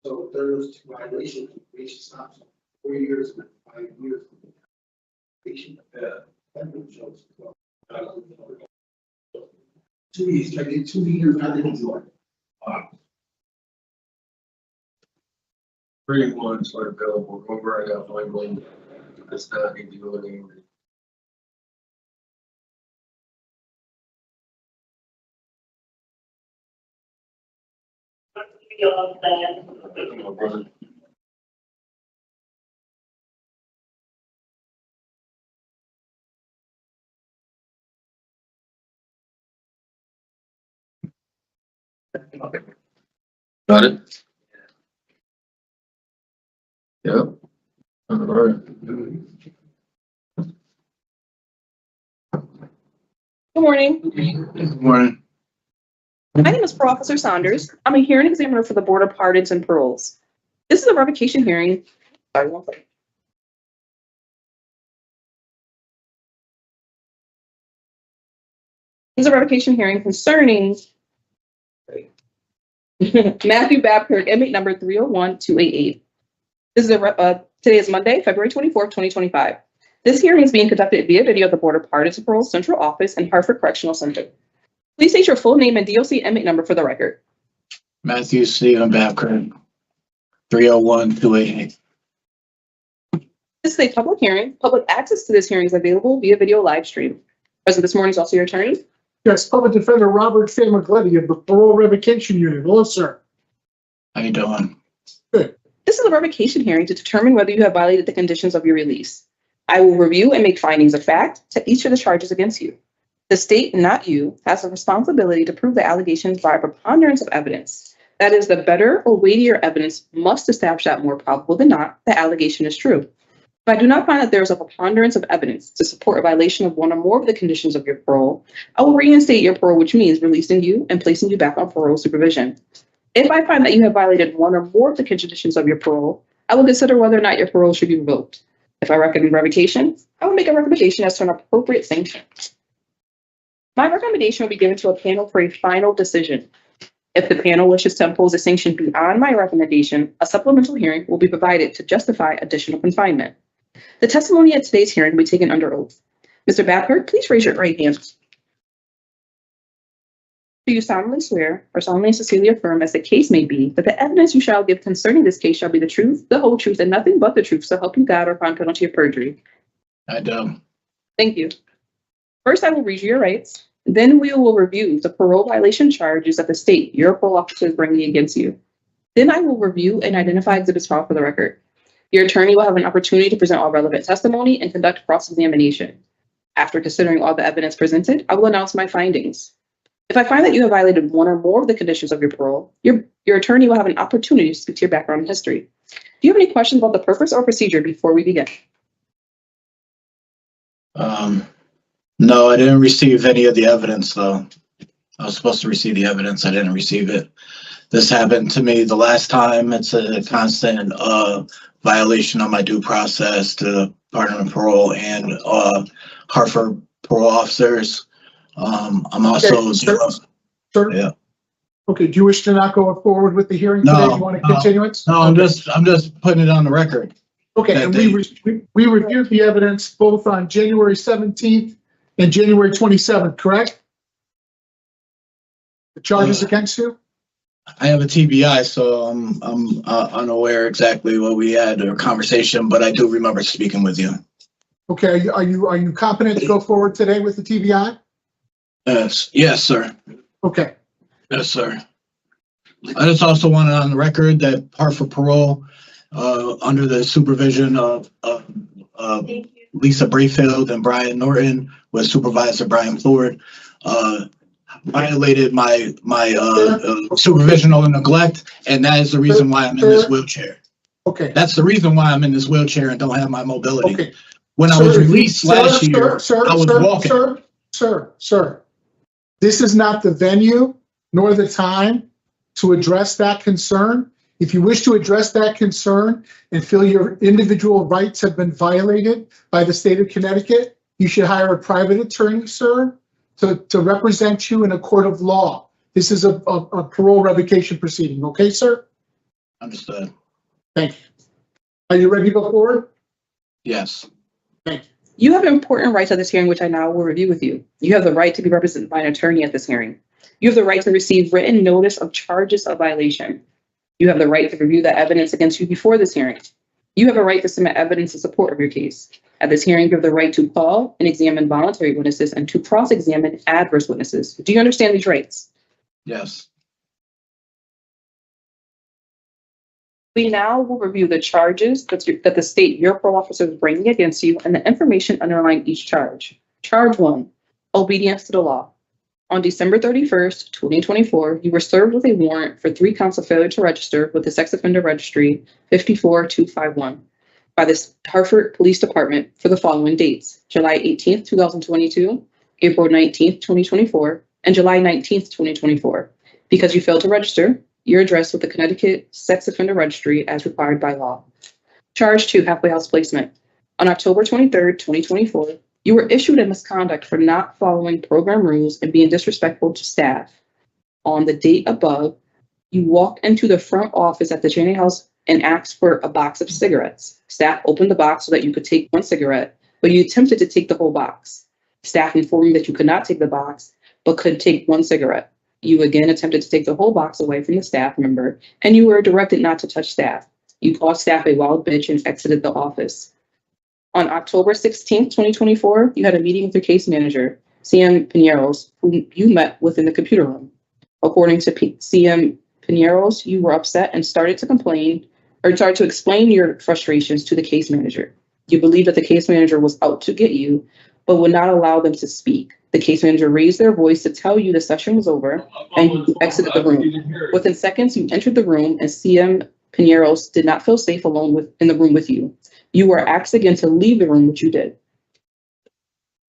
So there's violations, probation stops 4 years and 5 years. Patient, 2 years, I did 2 years, I didn't do it. Pretty much like available, over I got my one, it's not need to go anywhere. Got it? Yep. All right. Good morning. Good morning. My name is Pro Officer Saunders. I'm a hearing examiner for the Board of Pardons and Paroles. This is a revocation hearing. Sorry, one second. This is a revocation hearing concerning Matthew Babkirk, inmate number 301288. This is today is Monday, February 24th, 2025. This hearing is being conducted via video at the Board of Pardons and Paroles Central Office in Hartford Correctional Center. Please state your full name and DOC inmate number for the record. Matthew Stephen Babkirk, 301288. This is a public hearing. Public access to this hearing is available via video live stream. Present this morning is also your attorney. Yes, Public Defender Robert Famiglietti of the Parole Revocation Unit. Hello, sir. How you doing? Good. This is a revocation hearing to determine whether you have violated the conditions of your release. I will review and make findings of fact to each of the charges against you. The state, not you, has a responsibility to prove the allegations by a preponderance of evidence. That is, the better or weightier evidence must establish that more probable than not, the allegation is true. If I do not find that there is a preponderance of evidence to support a violation of one or more of the conditions of your parole, I will reinstate your parole, which means releasing you and placing you back on parole supervision. If I find that you have violated one or more of the conditions of your parole, I will consider whether or not your parole should be revoked. If I recommend revocation, I will make a recommendation as to an appropriate sanction. My recommendation will be given to a panel for a final decision. If the panel wishes to impose a sanction beyond my recommendation, a supplemental hearing will be provided to justify additional confinement. The testimony at today's hearing will be taken under oath. Mr. Babkirk, please raise your right hand. Do you solemnly swear or solemnly and sincerely affirm, as the case may be, that the evidence you shall give concerning this case shall be the truth, the whole truth, and nothing but the truth, so help you God or upon penalty of perjury? I do. Thank you. First, I will read you your rights. Then we will review the parole violation charges that the state, your parole officer, is bringing against you. Then I will review and identify exhibits filed for the record. Your attorney will have an opportunity to present all relevant testimony and conduct cross-examination. After considering all the evidence presented, I will announce my findings. If I find that you have violated one or more of the conditions of your parole, your attorney will have an opportunity to speak to your background and history. Do you have any questions about the purpose or procedure before we begin? No, I didn't receive any of the evidence, though. I was supposed to receive the evidence. I didn't receive it. This happened to me the last time. It's a constant violation of my due process to pardon and parole and Hartford parole officers. I'm also Sir? Yeah. Okay, do you wish to not go forward with the hearing today? You want a continuance? No, I'm just putting it on the record. Okay, and we reviewed the evidence both on January 17th and January 27th, correct? The charges against you? I have a TBI, so I'm unaware exactly what we had a conversation, but I do remember speaking with you. Okay, are you competent to go forward today with the TBI? Yes, sir. Okay. Yes, sir. I just also wanted on the record that Hartford Parole, under the supervision of Lisa Brayfield and Brian Norton, with Supervisor Brian Ford, violated my supervisional neglect, and that is the reason why I'm in this wheelchair. Okay. That's the reason why I'm in this wheelchair and don't have my mobility. Okay. When I Sir, was if you- released last year, I was walking. Sir, this is not the venue nor the time to address that concern. If you wish to address that concern and feel your individual rights have been violated by the state of Connecticut, you should hire a private attorney, sir, to represent you in a court of law. This is a parole revocation proceeding, okay, sir? Understood. Thank you. Are you ready to go forward? Yes. Thank you. You have important rights at this hearing, which I now will review with you. You have the right to be represented by an attorney at this hearing. You have the right to receive written notice of charges of violation. You have the right to review the evidence against you before this hearing. You have a right to submit evidence in support of your case. At this hearing, you have the right to call and examine voluntary witnesses and to cross-examine adverse witnesses. Do you understand these rights? Yes. We now will review the charges that the state your parole officer is bringing against you and the information underlying each charge. Charge 1, obedience to the law. On December 31st, 2024, you were served with a warrant for 3 counts of failure to register with the Sex Offender Registry 54251 by the Hartford Police Department for the following dates: July 18th, 2022, April 19th, 2024, and July 19th, 2024. Because you failed to register your address with the Connecticut Sex Offender Registry as required by law. Charge 2, halfway house placement. On October 23rd, 2024, you were issued a misconduct for not following program rules and being disrespectful to staff. On the date above, you walked into the front office at the Cheney House and asked for a box of cigarettes. Staff opened the box so that you could take 1 cigarette, but you attempted to take the whole box. Staff informed you that you could not take the box, but could take 1 cigarette. You again attempted to take the whole box away from the staff member, and you were directed not to touch staff. You called staff a wild bitch and exited the office. On October 16th, 2024, you had a meeting with your case manager, CM Pineros, whom you met within the computer room. According to CM Pineros, you were upset and started to explain your frustrations to the case manager. You believe that the case manager was out to get you, but would not allow them to speak. The case manager raised their voice to tell you the session was over, and you exited the room. Within seconds, you entered the room, and CM Pineros did not feel safe alone in the room with you. You were asked again to leave the room, which you did.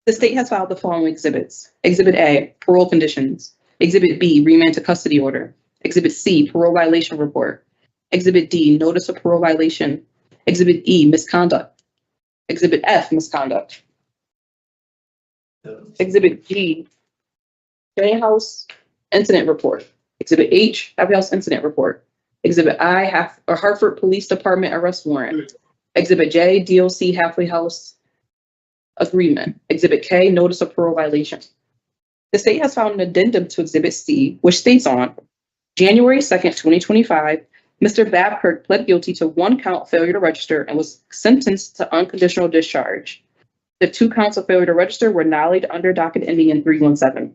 The state has filed the following exhibits. Exhibit A, parole conditions. Exhibit B, remand to custody order. Exhibit C, parole violation report. Exhibit D, notice of parole violation. Exhibit E, misconduct. Exhibit F, misconduct. Exhibit G, Cheney House incident report. Exhibit H, Happy House incident report. Exhibit I, Hartford Police Department arrest warrant. Exhibit J, DOC halfway house agreement. Exhibit K, notice of parole violation. The state has found an addendum to Exhibit C, which states on January 2nd, 2025, Mr. Babkirk pled guilty to 1 count failure to register and was sentenced to unconditional discharge. The 2 counts of failure to register were nollied under docket ending in 317.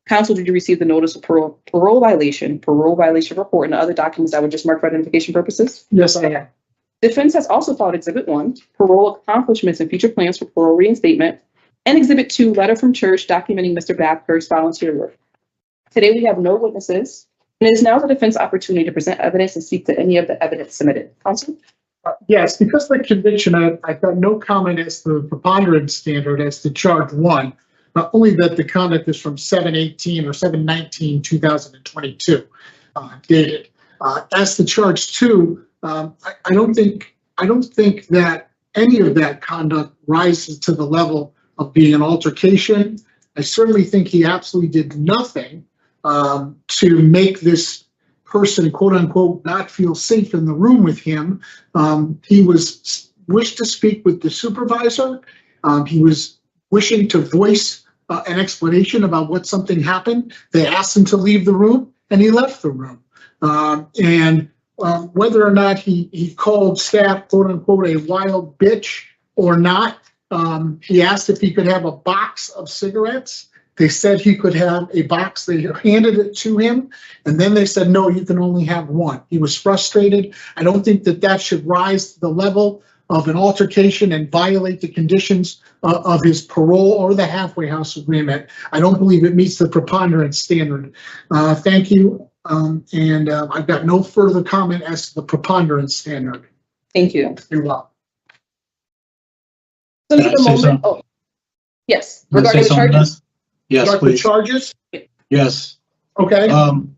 Counsel, did you receive the notice of parole violation report, and the other documents that were just marked for identification purposes? Yes, I have. Defense has also filed Exhibit 1, parole accomplishments and future plans for parole reinstatement, and Exhibit 2, letter from church documenting Mr. Babkirk's volunteer work. Today we have no witnesses, and it is now the defense opportunity to present evidence and speak to any of the evidence submitted. Counsel? Yes, because of the conviction, I've got no comment as to the preponderance standard as to charge 1. Not only that the conduct is from 7/18 or 7/19/2022 dated. As to charge 2, I don't think that any of that conduct rises to the level of being an altercation. I certainly think he absolutely did nothing to make this person, quote unquote, not feel safe in the room with him. He wished to speak with the supervisor. He was wishing to voice an explanation about what something happened. They asked him to leave the room, and he left the room. Whether or not he called staff, quote unquote, a wild bitch or not, he asked if he could have a box of cigarettes. They said he could have a box. They handed it to him, and then they said, no, you can only have 1. He was frustrated. I don't think that should rise to the level of an altercation and violate the conditions of his parole or the halfway house agreement. I don't believe it meets the preponderance standard. Thank you. I've got no further comment as to the preponderance standard. Thank you. You're welcome. So Can I the say moment, something? oh, yes, Can I say regarding the something to charges? this? Yes, Start the please. charges? Yes. Okay,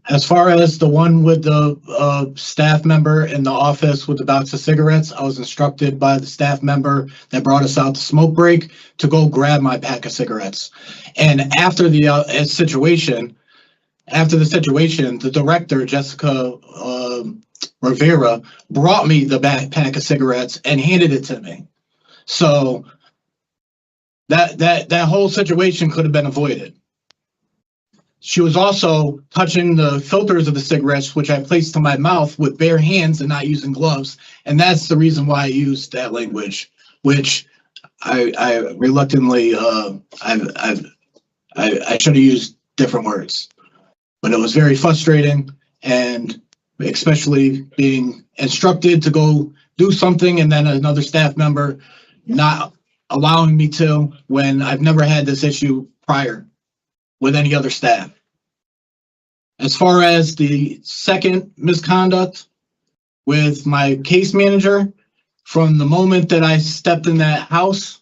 As far as the one with the staff member in the office with the box of cigarettes, I was instructed by the staff member that brought us out to smoke break to go grab my pack of cigarettes. And after the situation, the director, Jessica Rivera, brought me the pack of cigarettes and handed it to me. So that whole situation could have been avoided. She was also touching the filters of the cigarettes, which I placed to my mouth with bare hands and not using gloves. And that's the reason why I used that language, which I reluctantly, I should have used different words. But it was very frustrating, and especially being instructed to go do something and then another staff member not allowing me to, when I've never had this issue prior with any other staff. As far as the second misconduct with my case manager, from the moment that I stepped in that house,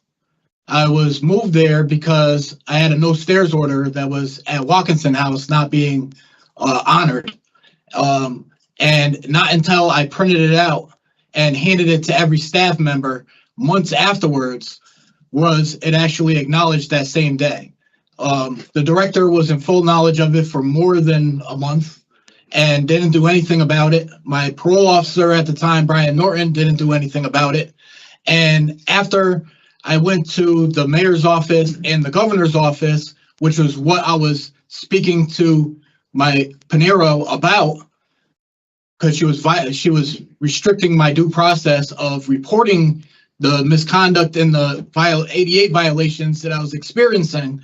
I was moved there because I had a no stairs order that was at Watkinson House not being honored. And not until I printed it out and handed it to every staff member months afterwards was it actually acknowledged that same day. The director was in full knowledge of it for more than a month and didn't do anything about it. My parole officer at the time, Brian Norton, didn't do anything about it. And after I went to the mayor's office and the governor's office, which was what I was speaking to my Panero about, because she was restricting my due process of reporting the misconduct and the 88 violations that I was experiencing.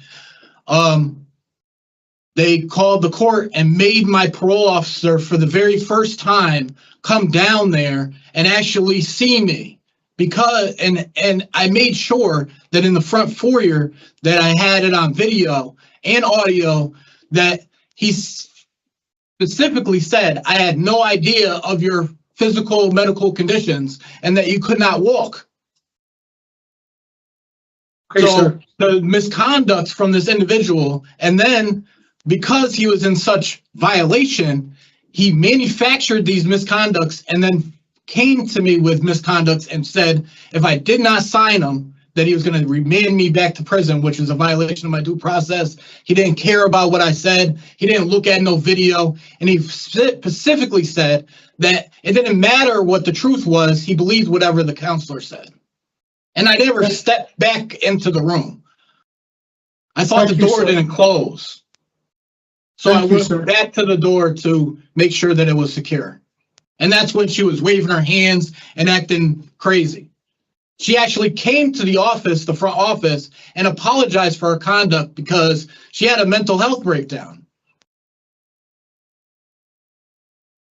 They called the court and made my parole officer for the very first time come down there and actually see me, because and I made sure that in the front foyer that I had it on video and audio that he specifically said I had no idea of your physical medical conditions and that you could not walk. okay, So sir. the misconduct from this individual, and then because he was in such violation, he manufactured these misconducts and then came to me with misconducts and said if I did not sign them, that he was going to remand me back to prison, which is a violation of my due process. He didn't care about what I said. He didn't look at no video. And he specifically said that it didn't matter what the truth was. He believed whatever the counselor said. And I never stepped back into the room. I thought Thank the you, door sir. didn't close. So Thank I you, went sir. back to the door to make sure that it was secure. And that's when she was waving her hands and acting crazy. She actually came to the office, the front office, and apologized for her conduct because she had a mental health breakdown.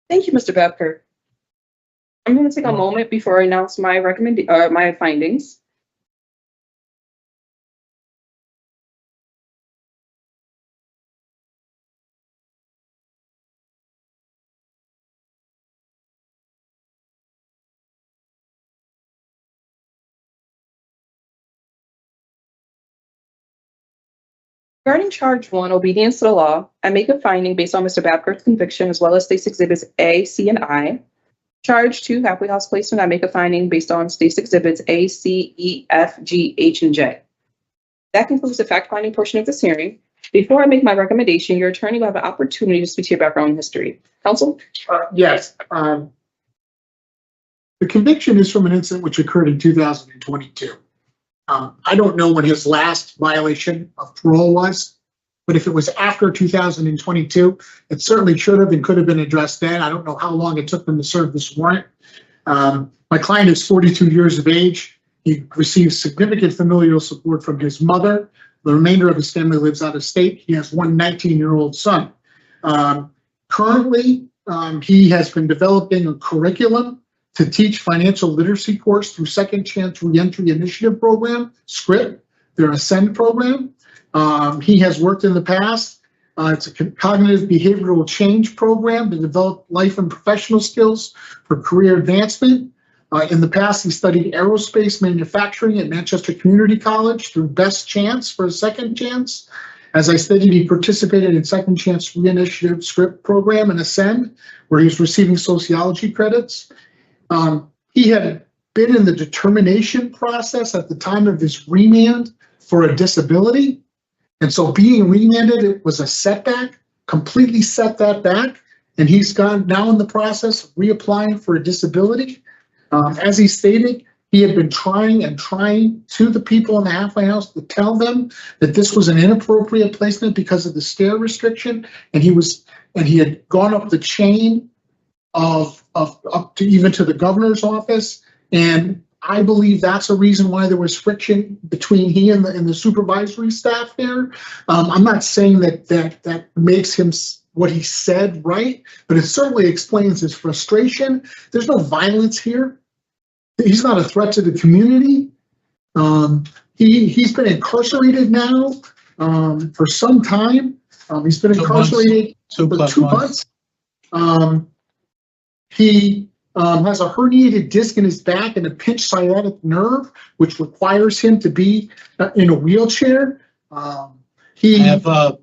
Thank you, Mr. Babkirk. I'm going to take a moment before I announce my my findings. Regarding charge 1, obedience to the law, I make a finding based on Mr. Babkirk's conviction as well as State's Exhibits A, C, and I. Charge 2, halfway house placement, I make a finding based on State's Exhibits A, C, E, F, G, H, and J. That concludes the fact-finding portion of this hearing. Before I make my recommendation, your attorney will have an opportunity to speak to your background history. Counsel? Yes. The conviction is from an incident which occurred in 2022. I don't know when his last violation of parole was, but if it was after 2022, it certainly should have and could have been addressed then. I don't know how long it took them to serve this warrant. My client is 42 years of age. He receives significant familial support from his mother. The remainder of his family lives out of state. He has one 19-year-old son. Currently, he has been developing a curriculum to teach financial literacy course through Second Chance Reentry Initiative Program, SCRIP, their Ascend program. He has worked in the past. It's a cognitive behavioral change program to develop life and professional skills for career advancement. In the past, he studied aerospace manufacturing at Manchester Community College through Best Chance for a second chance. As I stated, he participated in Second Chance Reinitiative Script Program and Ascend, where he was receiving sociology credits. He had been in the determination process at the time of his remand for a disability. And so being remanded, it was a setback, completely set that back. And he's gone now in the process of reapplying for a disability. As he stated, he had been trying to the people in the halfway house to tell them that this was an inappropriate placement because of the stair restriction. And he had gone up the chain of up to even to the governor's office. And I believe that's a reason why there was friction between he and the supervisory staff there. I'm not saying that makes him what he said right, but it certainly explains his frustration. There's no violence here. He's not a threat to the community. He's been incarcerated now for some time. He's been incarcerated for 2 months. He has a herniated disc in his back and a pinched sciatic nerve, which requires him to be in a wheelchair. I have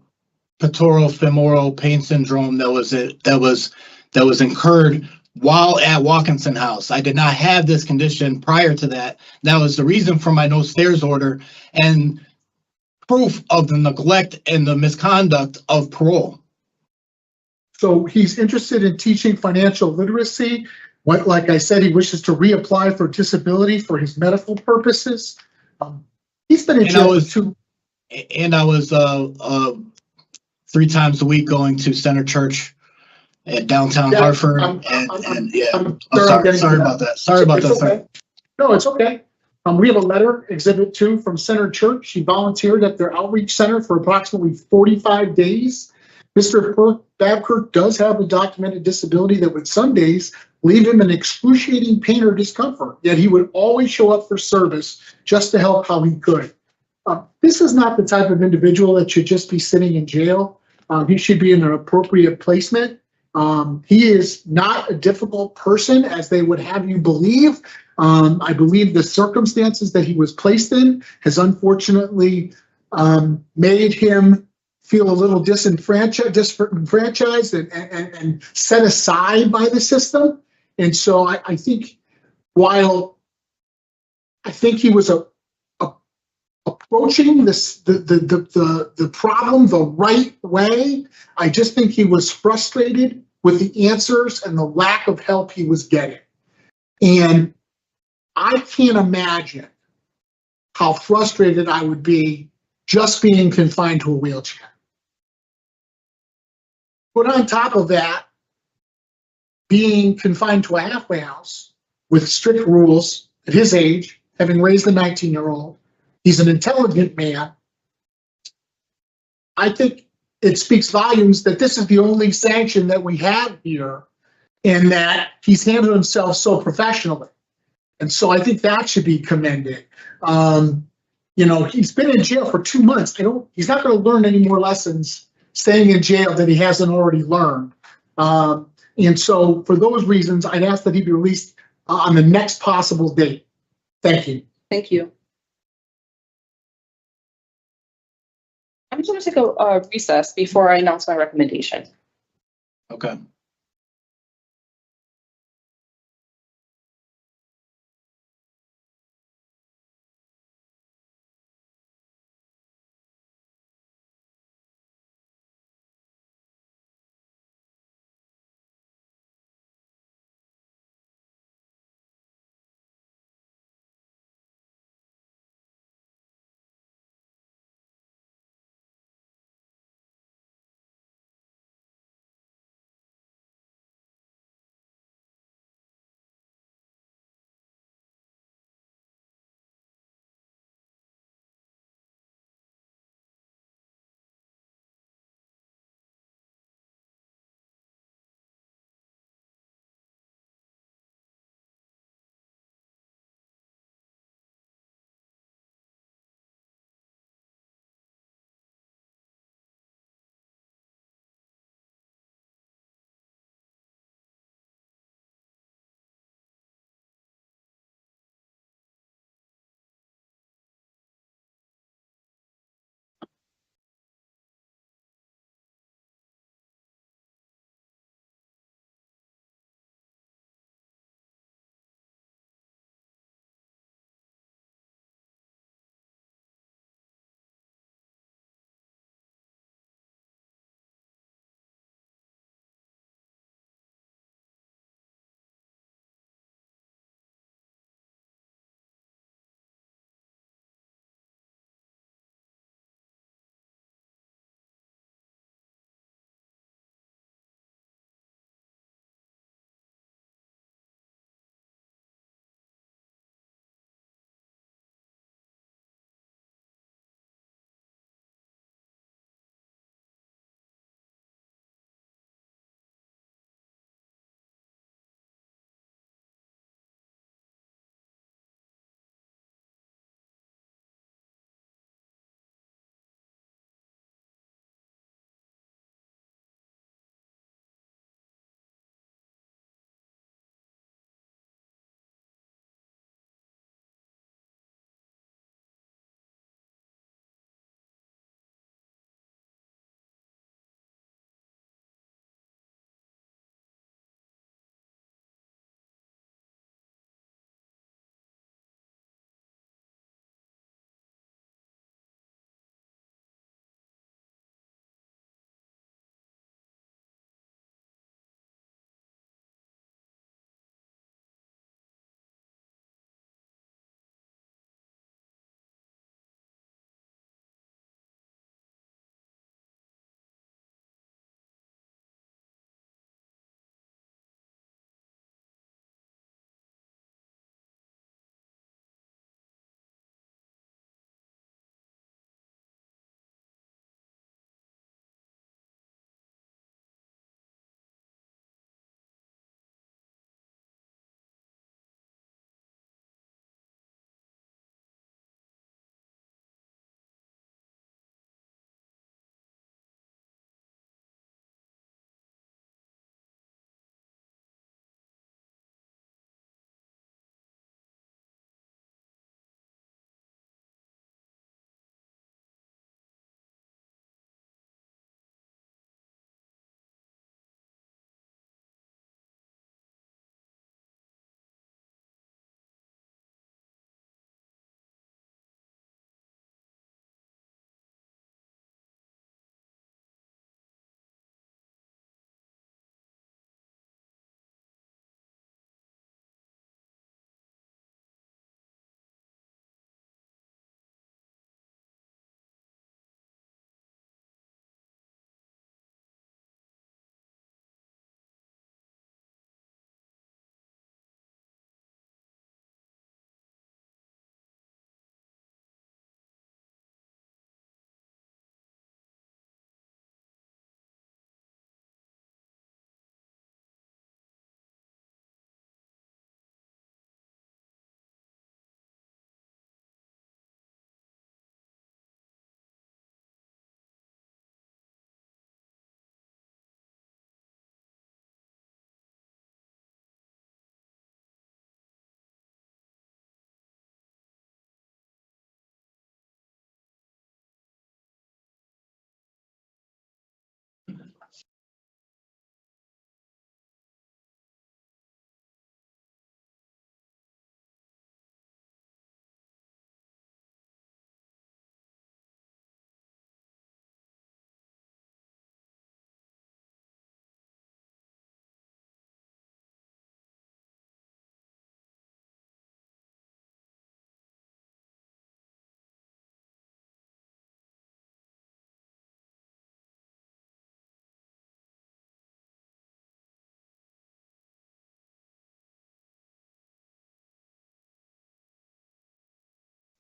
patellofemoral pain syndrome that was incurred while at Watkinson House. I did not have this condition prior to that. That was the reason for my no stairs order and proof of the neglect and the misconduct of parole. So he's interested in teaching financial literacy. Like I said, he wishes to reapply for disability for his medical purposes. He's been in jail too. And I was 3 times a week going to Center Church at downtown Hartford. Sorry about that. Sorry about that. Okay. No, it's okay. We have a letter, Exhibit 2 from Center Church. He volunteered at their outreach center for approximately 45 days. Mr. Babkirk does have a documented disability that would some days leave him in excruciating pain or discomfort, yet he would always show up for service just to help how he could. This is not the type of individual that should just be sitting in jail. He should be in an appropriate placement. He is not a difficult person, as they would have you believe. I believe the circumstances that he was placed in has unfortunately made him feel a little disenfranchised and set aside by the system. And so I think while I think he was approaching the problem the right way, I just think he was frustrated with the answers and the lack of help he was getting. And I can't imagine how frustrated I would be just being confined to a wheelchair. But on top of that, being confined to a halfway house with strict rules at his age, having raised a 19-year-old, he's an intelligent man. I think it speaks volumes that this is the only sanction that we have here, and that he's handled himself so professionally. And so I think that should be commended. He's been in jail for 2 months. He's not going to learn any more lessons staying in jail that he hasn't already learned. And so for those reasons, I'd ask that he be released on the next possible date. Thank you. Thank you. I'm just going to take a recess before I announce my recommendation. Okay.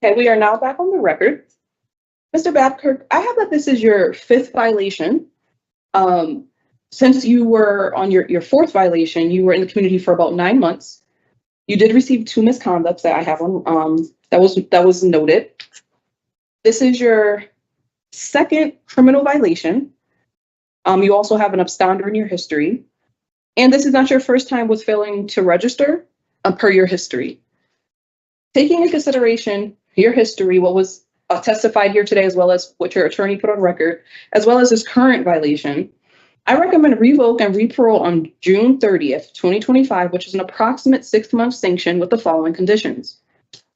Okay, we are now back on the record. Mr. Babkirk, I have that this is your 5th violation. Since you were on your 4th violation, you were in the community for about 9 months. You did receive 2 misconducts that I have on, that was noted. This is your 2nd criminal violation. You also have an absconder in your history. And this is not your first time with failing to register per your history. Taking into consideration your history, what was testified here today, as well as what your attorney put on record, as well as this current violation, I recommend revoke and reparole on June 30th, 2025, which is an approximate 6-month sanction with the following conditions.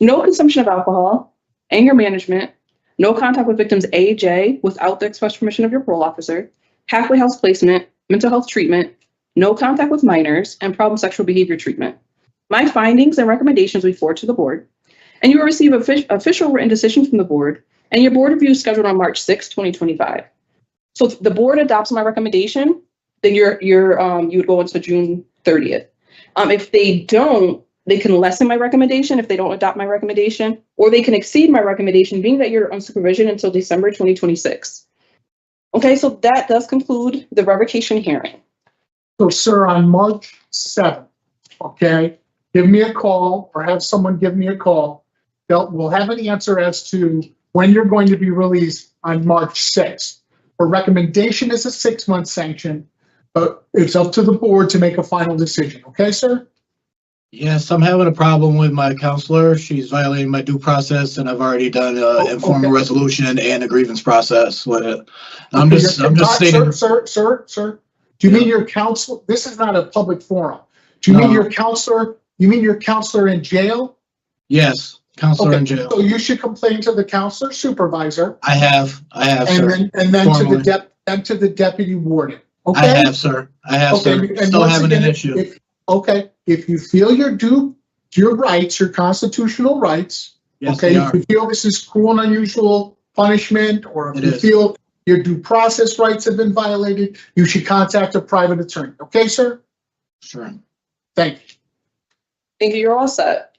No consumption of alcohol, anger management, no contact with victims A, J without the express permission of your parole officer, halfway house placement, mental health treatment, no contact with minors, and problem sexual behavior treatment. My findings and recommendations we forward to the board, and you will receive official written decision from the board, and your board review is scheduled on March 6, 2025. So if the board adopts my recommendation, then you would go into June 30th. If they don't, they can lessen my recommendation if they don't adopt my recommendation, or they can exceed my recommendation, being that you're on supervision until December 2026. Okay, so that does conclude the revocation hearing. So, sir, on March 7th, okay, give me a call or have someone give me a call. We'll have an answer as to when you're going to be released on March 6th. A recommendation is a 6-month sanction, but it's up to the board to make a final decision. Okay, sir? Yes, I'm having a problem with my counselor. She's violating my due process, and I've already done an informal resolution and a grievance process with it. I'm just stating. Sir, do you mean your counselor? This is not a public forum. Do you mean your counselor? You mean your counselor in jail? Yes. Counselor in jail. So you should complain to the counselor supervisor. I have, sir. And then Formally. to the deputy warden. Okay. I have, sir. Sir. And Still once having again, an issue. If you feel your rights, your constitutional rights, Yes, okay, they if are. you feel this is cruel and unusual punishment, or if It you is. feel your due process rights have been violated, you should contact a private attorney. Okay, sir? Sure. Thank you. Thank you, you're all set.